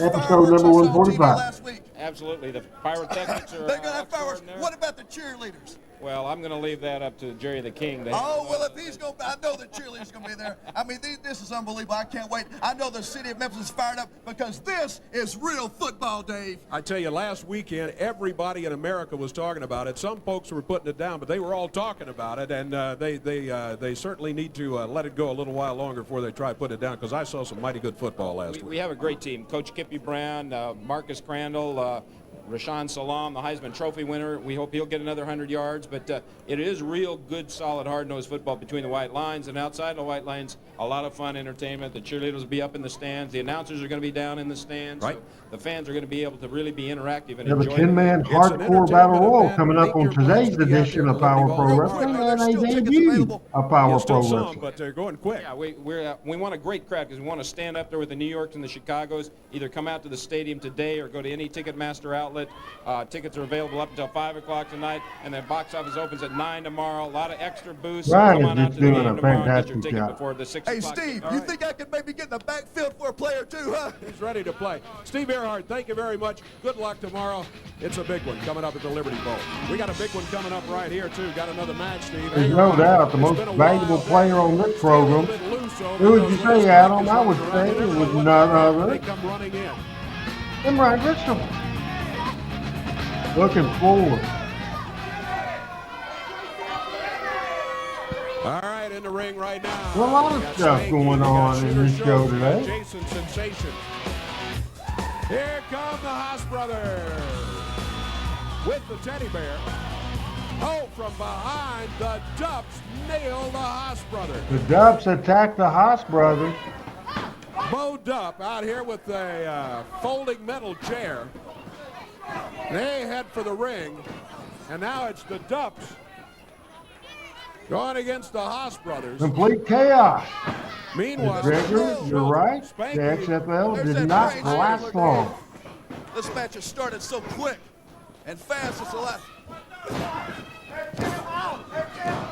episode number 145. absolutely. The pyrotechnics are They're going to have fireworks. extraordinary. What about the cheerleaders? Well, I'm going to leave that up to Jerry the King. Oh, well, if he's going to, I know the cheerleaders going to be there. I mean, this is unbelievable. I can't wait. I know the city of Memphis is fired up because this is real football, Dave. I tell you, last weekend, everybody in America was talking about it. Some folks were putting it down, but they were all talking about it, and they certainly need to let it go a little while longer before they try putting it down, because I saw some mighty good football last week. We have a great team. Coach Kippy Brown, Marcus Crandall, Rashawn Salam, the Heisman Trophy winner. We hope he'll get another 100 yards, but it is real good, solid, hard-nosed football between the white lines and outside the white lines. A lot of fun, entertainment. The cheerleaders will be up in the stands. The announcers are going to be down in the stands. Right. So the fans are going to be able to really be interactive and We have a enjoy 10-man hardcore battle royal coming up on today's edition of Power Pro Wrestling, and a debut of Power Pro Wrestling. But they're going quick. Yeah, we want a great crowd because we want to stand up there with the New Yorks and the Chicagos. Either come out to the stadium today or go to any Ticketmaster outlet. Tickets are available up until 5 o'clock tonight, and the box office opens at 9 tomorrow. A lot of extra booths. Ryan Come on is out just to the doing game a tomorrow and get your fantastic ticket job. before the 6 Hey, o'clock. Steve, All you right. think I could maybe get in the backfield for a player too, huh? He's ready to play. Steve Earhart, thank you very much. Good luck tomorrow. It's a big one coming up at the Liberty Bowl. We got a big one coming up right here, too. Got another match, Steve. There's no doubt the most valuable player on this program. Who would you say, Adam? I would say it was none other They come running in. than Ryan Richardson. Looking forward. All right, in the ring right now. Well, a lot of We got stuff Spanky, going we got on in Shooter this show Schultz, we got today. Jason Sensation. Here come the Haas brothers with the teddy bear. Oh, from behind, the Dubs nail the Haas brothers. The Dubs attacked the Haas brothers. Bo Dupp out here with a folding metal chair. They head for the ring, and now it's the Dubs going against the Haas brothers. Complete chaos. Meanwhile, Gregory, you're right. The Spanky, XFL There's did that not brain last look, long. Dave. This match has started so quick and fast. It's a lot.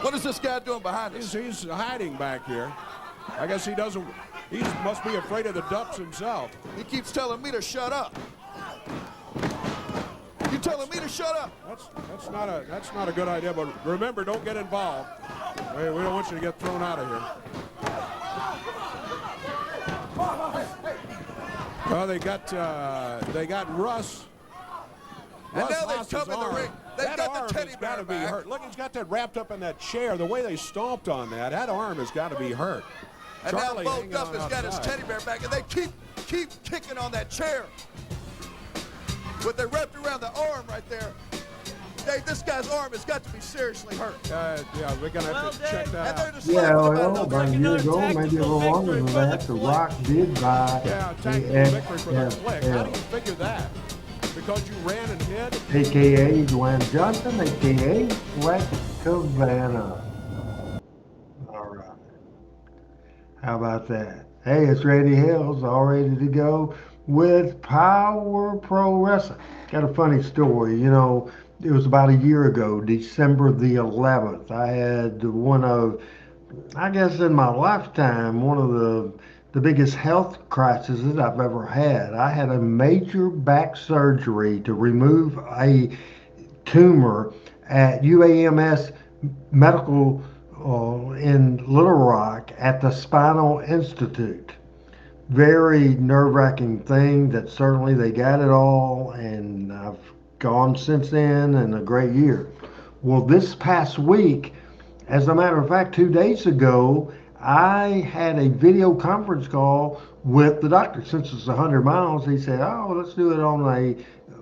What is this guy doing behind us? He's hiding back here. I guess he doesn't. He must be afraid of the Dubs himself. He keeps telling me to shut up. You telling me to shut up? That's not a good idea. But remember, don't get involved. We don't want you to get thrown out of here. Well, they got Russ. And Russ now they've Haas's come in the arm. ring. They've That got the arm teddy has got to be bear back. hurt. Look, he's got that wrapped up in that chair. The way they stomped on that arm has got to be hurt. And Charlie now Bo hanging Duff on has got his outside. teddy bear back, and they keep kicking on that chair. But they wrapped around the arm right there. Dave, this guy's arm has got to be seriously hurt. Yeah, we're gonna have to check that And they're out. just Yeah, laughing well, about about a year ago, maybe a little longer than that, The Rock did buy Yeah, the tactical victory for the Click. How do you XFL, figure that? Because you ran and hid? a.k.a. Dwayne Johnson, a.k.a. Black Cabana. All right. How about that? Hey, it's Randy Hills, all ready to go with Power Pro Wrestling. Got a funny story. You know, it was about a year ago, December the 11th. I had one of, I guess in my lifetime, one of the biggest health crises that I've ever had. I had a major back surgery to remove a tumor at UAMS Medical in Little Rock at the Spinal Institute. Very nerve-wracking thing that certainly they got it all, and I've gone since then, and a great year. Well, this past week, as a matter of fact, 2 days ago, I had a video conference call with the doctor. Since it's 100 miles, he said, oh, let's do it on a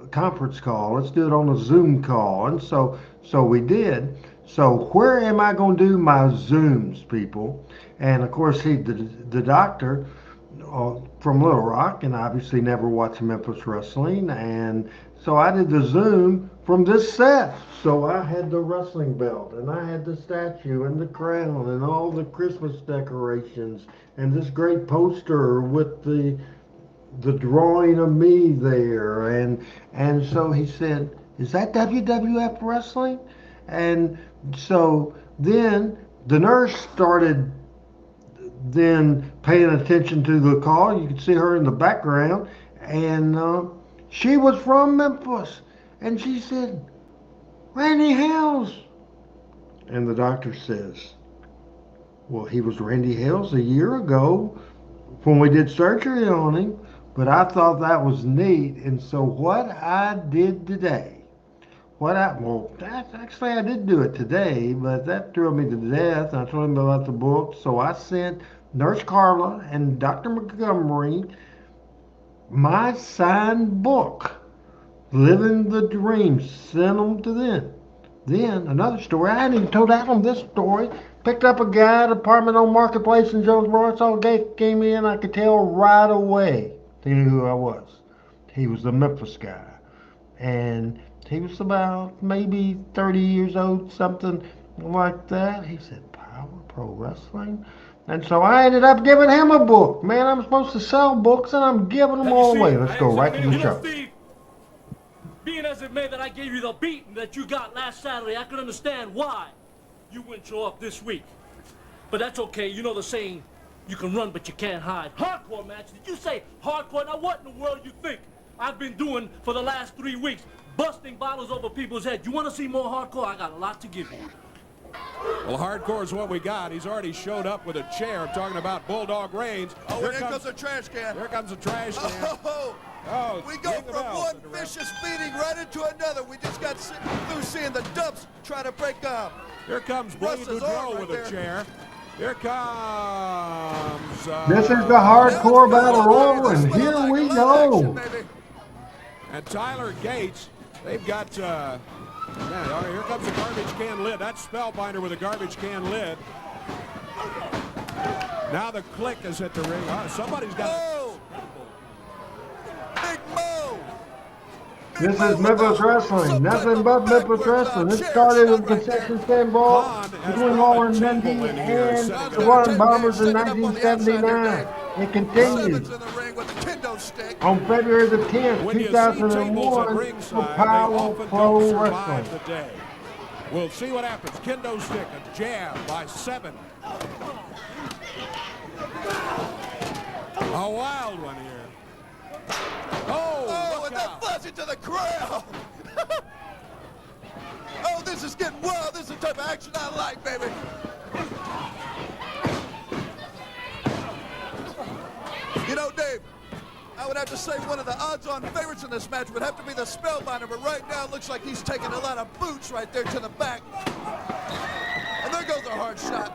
conference call. Let's do it on a Zoom call. And so we did. So where am I going to do my Zooms, people? And of course, the doctor from Little Rock, and obviously never watched Memphis wrestling, and so I did the Zoom from this set. So I had the wrestling belt, and I had the statue, and the crown, and all the Christmas decorations, and this great poster with the drawing of me there, and so he said, "Is that WWF wrestling?" And so then the nurse started then paying attention to the call. You could see her in the background, and She was from Memphis. And she said, Randy Hales. And the doctor says, well, he was Randy Hales a year ago when we did surgery on him. But I thought that was neat. And so what I did today, actually I did do it today, but that threw me to death. I told him about the book. So I sent Nurse Carla and Dr. Montgomery my signed book, Living the Dream. Sent them to them. Then another story. I hadn't even told Adam this story. Picked up a guy at an apartment on Marketplace in Jonesboro. Saw a came in. I could tell right away. He knew who I was. He was the Memphis guy, and he was about maybe 30 years old, something like that. He said, "Power Pro Wrestling." And so I ended up giving him a book. Man, I'm supposed to sell books, and I'm giving them all away. Let's go right to the show. Being as it may that I gave you the beating that you got last Saturday, I can understand why you wouldn't show up this week. But that's okay. You know the saying, you can run but you can't hide. Hardcore match. Did you say hardcore? Now what in the world you think I've been doing for the last 3 weeks? Busting bottles over people's heads. You want to see more hardcore? I got a lot to give you. Well, hardcore is what we got. He's already showed up with a chair. I'm talking about Bulldog Reigns. Oh, here comes a trash can. Here comes a trash can. Oh, we go from one vicious beating right into another. We just got through seeing the dumps try to break up. Here comes Blade Boudreaux with a chair. Here comes... this is the hardcore battle royal, and here we go. And Tyler Gates, they've got... here comes the garbage can lid. That's Spellbinder with a garbage can lid. Now the Click is at the ring. Somebody's got... Big Mo! This is Memphis Wrestling. Nothing but Memphis Wrestling. This started with concession stand brawl between Lawler and Dundee and the Rotten Bombers in 1979. It continues on February the 10th, 2001 for Powa Pro Wrestling. We'll see what happens. Kendo stick, a jab by 7. A wild one here. Oh, and that flies into the crowd. Oh, this is getting wild. This is the type of action I like, baby. You know, Dave, I would have to say one of the odds-on favorites in this match would have to be the Spellbinder, but right now it looks like he's taking a lot of boots right there to the back. And there goes a hard shot.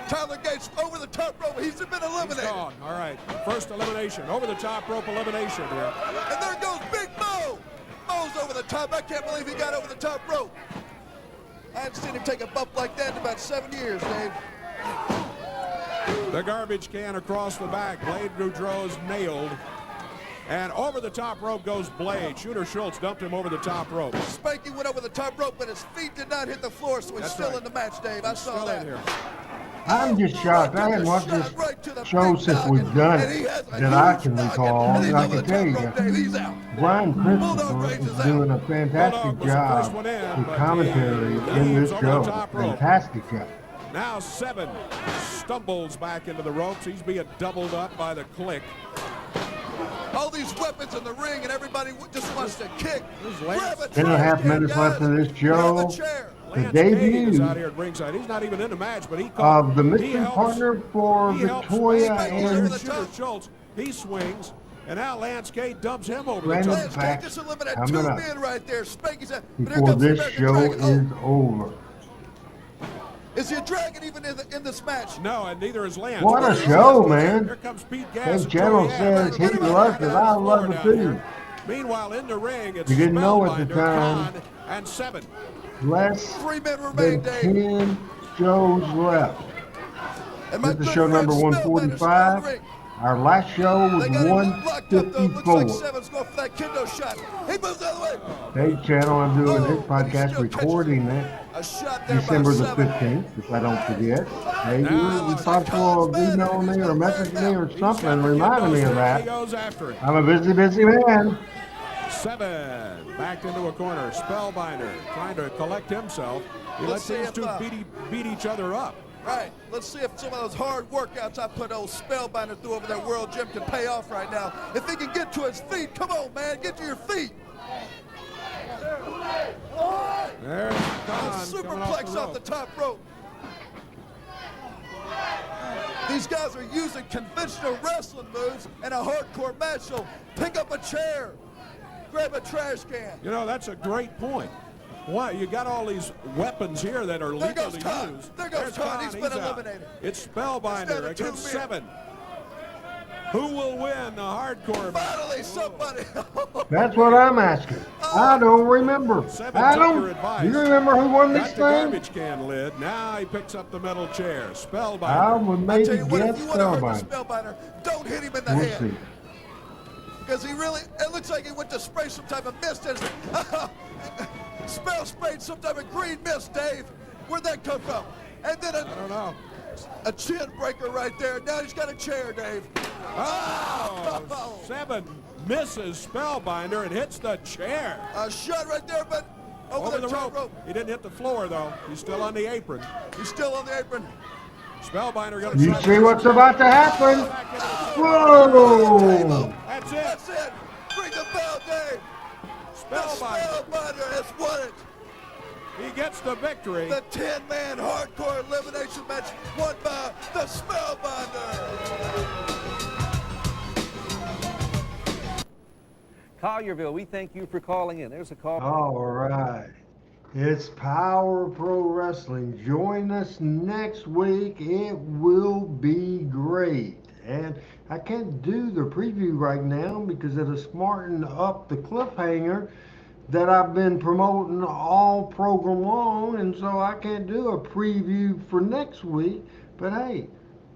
Tyler Gates over the top rope. He's been eliminated. He's gone. All right. First elimination. Over the top rope elimination here. And there goes Big Mo. Mo's over the top. I can't believe he got over the top rope. I haven't seen him take a bump like that in about 7 years, Dave. The garbage can across the back. Blade Boudreaux is nailed. And over the top rope goes Blade. Shooter Schultz dumped him over the top rope. Spanky went over the top rope, but his feet did not hit the floor, so he's still in the match, Dave. I saw that. I'm just shocked. I haven't watched this show since we've done it that I can recall. And I can tell you, Brian Christopher is doing a fantastic job with commentary in this show. Fantastic job. Now 7 stumbles back into the ropes. He's being doubled up by the Click. All these weapons in the ring, and everybody just wants to kick. 10.5 minutes left in this show. The debut out here at ringside. He's not even in the match, but he called, of the mystery partner for Victoria and Shooter Schultz. He swings, and now Lance Cade dumps him over Random the top. facts coming up right there. before this show is over. Is he a dragon even in this match? No, and neither is Lance. What a show, man. Here comes Pete Gas. That channel says he loves it. I love it too. Meanwhile, in the ring, it's you didn't know at the Spellbinder, time. Khan, and 7. Less than 10 shows left. This is show number 145. Our last show was 154. Hey, channel, I'm doing this podcast, recording it December the 15th, if I don't forget. Hey, you're responsible of emailing me or messaging me or something, reminding me of that. I'm a busy, busy man. 7 backed into a corner. Spellbinder trying to collect himself. He lets these two beat each other up. Right. Let's see if some of those hard workouts I put old Spellbinder through over that World Gym can pay off right now. If he can get to his feet, come on, man, get to your feet. There's Khan Superplex off the top rope. These guys are using conventional wrestling moves in a hardcore match, so pick up a chair, grab a trash can. You know, that's a great point. Why? You got all these weapons here that are legal to use. There goes Khan. He's been eliminated. It's Spellbinder against 7. Who will win the hardcore match? Finally, somebody. That's what I'm asking. I don't remember. I don't. You remember who won this Got the thing? garbage can lid. Now he picks up the metal chair. Spellbinder. I would maybe Tell you what, guess if you want to hurt Spellbinder. the Spellbinder, don't hit him in the We'll head. see. Because he really, it looks like he went to spray some type of mist. Spell sprayed some type of green mist, Dave. Where'd that come from? And then I don't know. A chin breaker right there. Now he's got a chair, Dave. Oh, 7 misses Spellbinder and hits the chair. A shot right there, but over the top rope. He didn't hit the floor, though. He's still on the apron. He's still on the apron. Spellbinder going to You see what's about to happen? Whoa! That's it. That's it. Bring the bell, Dave. The Spellbinder has won it. He gets the victory. The 10-man hardcore elimination match won by the Spellbinder. Collierville, we thank you for calling in. There's a call. All right. It's Power Pro Wrestling. Join us next week. It will be great. And I can't do the preview right now because it'll smarten up the cliffhanger that I've been promoting all program long, and so I can't do a preview for next week. But hey,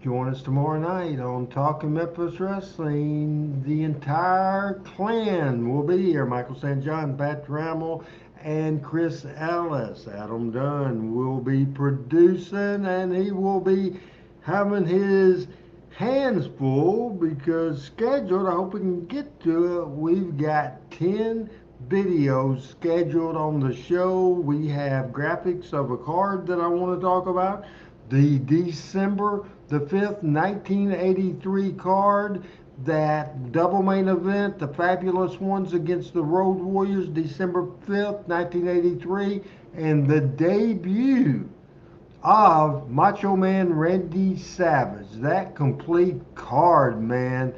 join us tomorrow night on Talking Memphis Wrestling. The entire clan will be here. Michael St. John, Pat Trammell, and Chris Ellis. Adam Dunn will be producing, and he will be having his hands full because scheduled, I hope we can get to it, we've got 10 videos scheduled on the show. We have graphics of a card that I want to talk about. The December the 5th, 1983 card, that double main event, the Fabulous Ones against the Road Warriors, December 5th, 1983, and the debut of Macho Man Randy Savage. That complete card, man.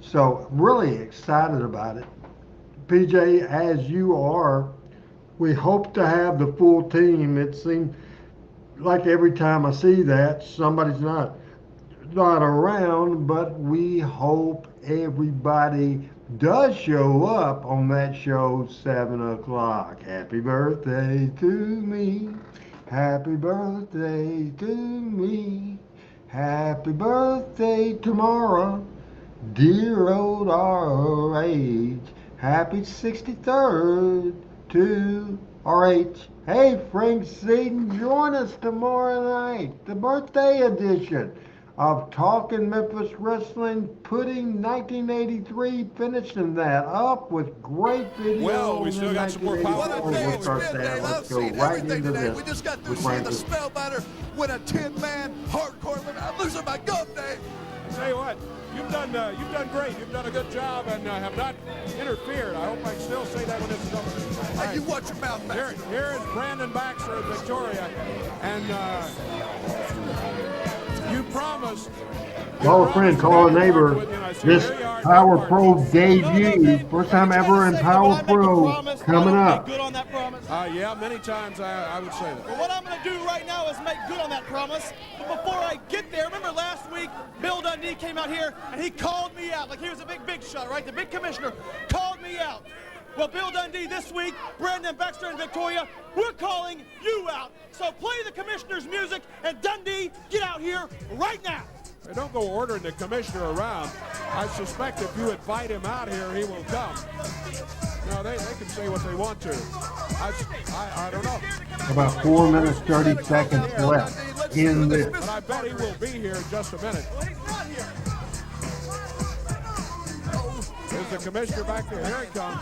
So really excited about it. PJ, as you are, we hope to have the full team. It seems like every time I see that, somebody's not around, but we hope everybody does show up on that show, 7 o'clock. Happy birthday to me. Happy birthday to me. Happy birthday tomorrow, dear old RH. Happy 63rd to RH. Hey, Frank Seaton, join us tomorrow night, the birthday edition of Talking Memphis Wrestling, putting 1983, finishing that up with great videos. Well, we still got some more power. Let's go right into this. We just got through seeing the Spellbinder win a 10-man hardcore limit. I'm losing my gum, Dave. I tell you what, you've done great. You've done a good job and have not interfered. I hope I can still say that when this is over. Hey, you watch your mouth, man. Here is Brandon Baxter of Victoria, and you promised. Call a friend, call a neighbor. This Power Pro debut, first time ever in Power Pro, coming up. Good on that promise. Yeah, many times I would say that. Well, what I'm going to do right now is make good on that promise. But before I get there, remember last week, Bill Dundee came out here and he called me out like he was a big shot, right? The big commissioner called me out. Well, Bill Dundee this week, Brandon Baxter and Victoria, we're calling you out. So play the commissioner's music, and Dundee, get out here right now. Hey, don't go ordering the commissioner around. I suspect if you invite him out here, he will come. No, they can say what they want to. I don't know. About 4 minutes, 30 seconds left in this. But I bet he will be here in just a minute. There's the commissioner back there. Here he comes.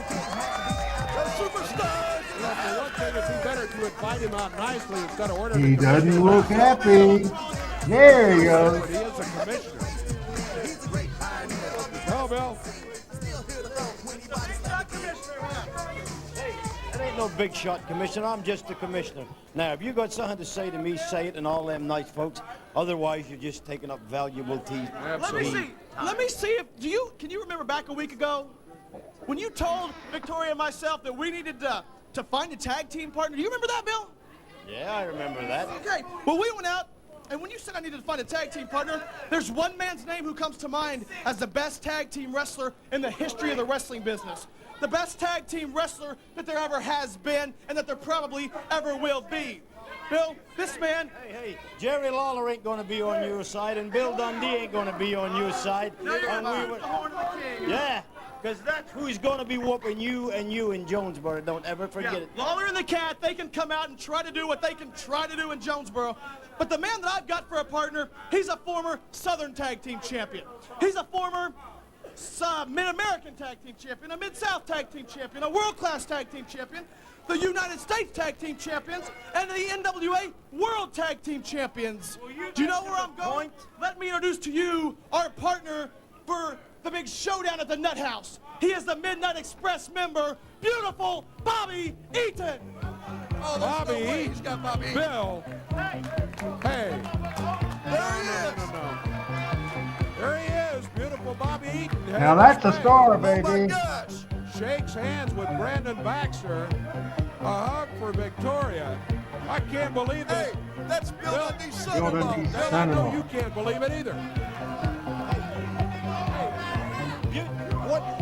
The superstars Well, one thing would be better to invite him out nicely instead of ordering. He doesn't look happy. There he goes. But he is the commissioner. Well, Bill. That ain't no big shot, Commissioner. I'm just the commissioner. Now, if you got something to say to me, say it, and all them nice folks. Otherwise, you're just taking up valuable tea. Absolutely. Let me see if can you remember back a week ago when you told Victoria and myself that we needed to find a tag team partner? Do you remember that, Bill? Yeah, I remember that. Okay. Well, we went out, and when you said I needed to find a tag team partner, there's one man's name who comes to mind as the best tag team wrestler in the history of the wrestling business. The best tag team wrestler that there ever has been and that there probably ever will be. Bill, this man... Hey, Jerry Lawler ain't going to be on your side, and Bill Dundee ain't going to be on your side. Yeah, because that's who's going to be whooping you in Jonesboro. Don't ever forget it. Lawler and the Cat, they can come out and try to do what they can try to do in Jonesboro. But the man that I've got for a partner, he's a former Southern Tag Team Champion. He's a former Mid-American Tag Team Champion, a Mid-South Tag Team Champion, a World-Class Tag Team Champion, the United States Tag Team Champions, and the NWA World Tag Team Champions. Do you know where I'm going? Let me introduce to you our partner for the big showdown at the Nut House. He is the Midnight Express member, beautiful Bobby Eaton. Oh, Bobby Eaton. He's got Bobby Eaton. Bill. Hey. There he is. No. There he is, beautiful Bobby Eaton. Now that's a star, baby. Shakes hands with Brandon Baxter. A hug for Victoria. I can't believe it. Hey, that's Bill Dundee's Bill son-in-law. Dundee's I son-in-law. know you can't believe it either.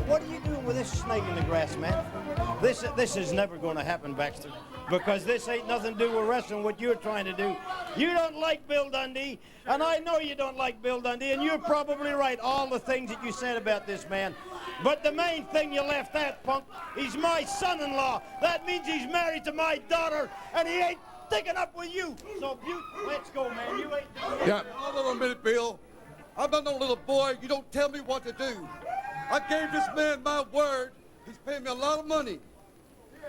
What are you doing with this snake in the grass, man? This is never going to happen, Baxter, because this ain't nothing to do with wrestling, what you're trying to do. You don't like Bill Dundee, and I know you don't like Bill Dundee, and you're probably right, all the things that you said about this man. But the main thing you left out, punk, he's my son-in-law. That means he's married to my daughter, and he ain't sticking up with you. So, let's go, man. You ain't doing it. Yeah. Hold on a minute, Bill. I'm not no little boy. You don't tell me what to do. I gave this man my word. He's paying me a lot of money.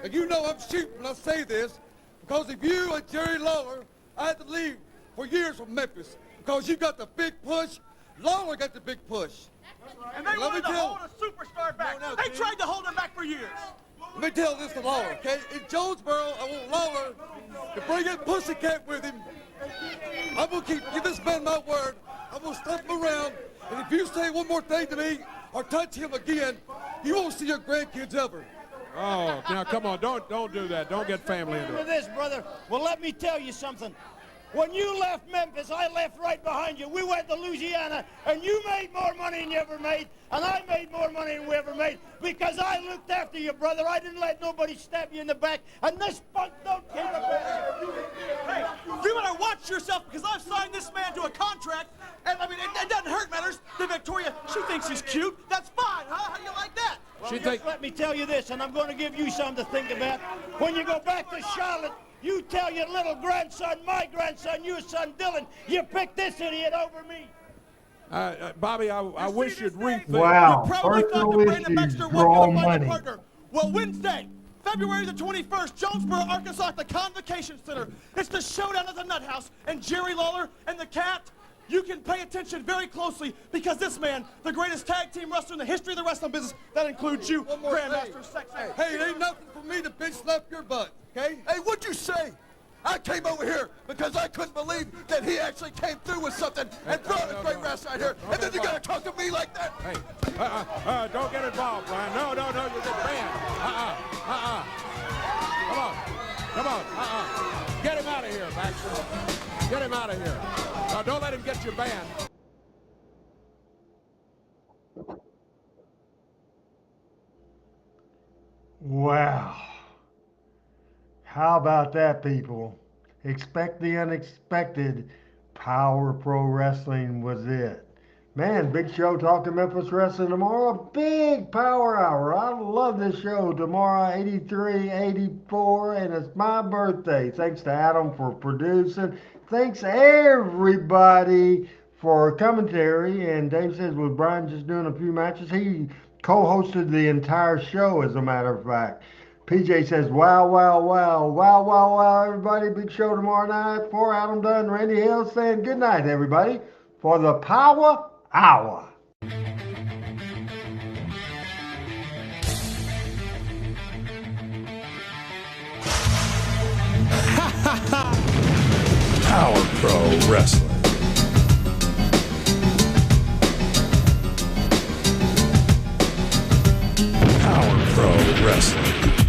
And you know I'm shooting when I say this, because if you and Jerry Lawler, I had to leave for years from Memphis, because you got the big push, Lawler got the big push. And they wanted to hold a superstar back. They tried to hold him back for years. Let me tell this to Lawler, okay? In Jonesboro, I want Lawler to bring in Pussycat with him. I'm going to give this man my word. I'm going to stomp him around. And if you say one more thing to me or touch him again, you won't see your grandkids ever. Oh, now come on, don't do that. Don't get family into With it. this, brother. Well, let me tell you something. When you left Memphis, I left right behind you. We went to Louisiana, and you made more money than you ever made, and I made more money than we ever made, because I looked after you, brother. I didn't let nobody stab you in the back, and this punk don't care about you. Hey, you better watch yourself, because I've signed this man to a contract, and I mean, it doesn't hurt matters. The Victoria, she thinks he's cute. That's fine, huh? How do you like that? Well, let me tell you this, and I'm going to give you something to think about. When you go back to Charlotte, you tell your little grandson, my grandson, your son Dylan, you pick this idiot over me. Bobby, I wish you'd rethink. Wow, You probably thought personal that Brandon issues Baxter draw wasn't going to find a money. partner. Well, Wednesday, February the 21st, Jonesboro, Arkansas, at the Convocation Center. It's the showdown at the Nut House, and Jerry Lawler and the Cat. You can pay attention very closely, because this man, the greatest tag team wrestler in the history of the wrestling business, that includes you, Grandmaster Sex. Hey, it ain't nothing for me to bitch slap your butt, okay? Hey, what'd you say? I came over here because I couldn't believe that he actually came through with something and brought a great wrestler out here, and then you gotta talk to me like that? Hey, don't get involved, Brian. No, you get banned. Come on. Get him out of here, Baxter. Get him out of here. Now, don't let him get you banned. Wow. How about that, people? Expect the unexpected. Power Pro Wrestling was it. Man, big show talking Memphis Wrestling tomorrow. Big Power Hour. I love this show tomorrow, 83, 84, and it's my birthday. Thanks to Adam for producing. Thanks everybody for commentary. And Dave says, with Brian just doing a few matches, he co-hosted the entire show, as a matter of fact. PJ says, wow, wow, wow, wow, wow, wow, everybody. Big show tomorrow night. For Adam Dunn, Randy Hill saying good night, everybody, for the Power Hour. Power Pro Wrestling. Power Pro Wrestling.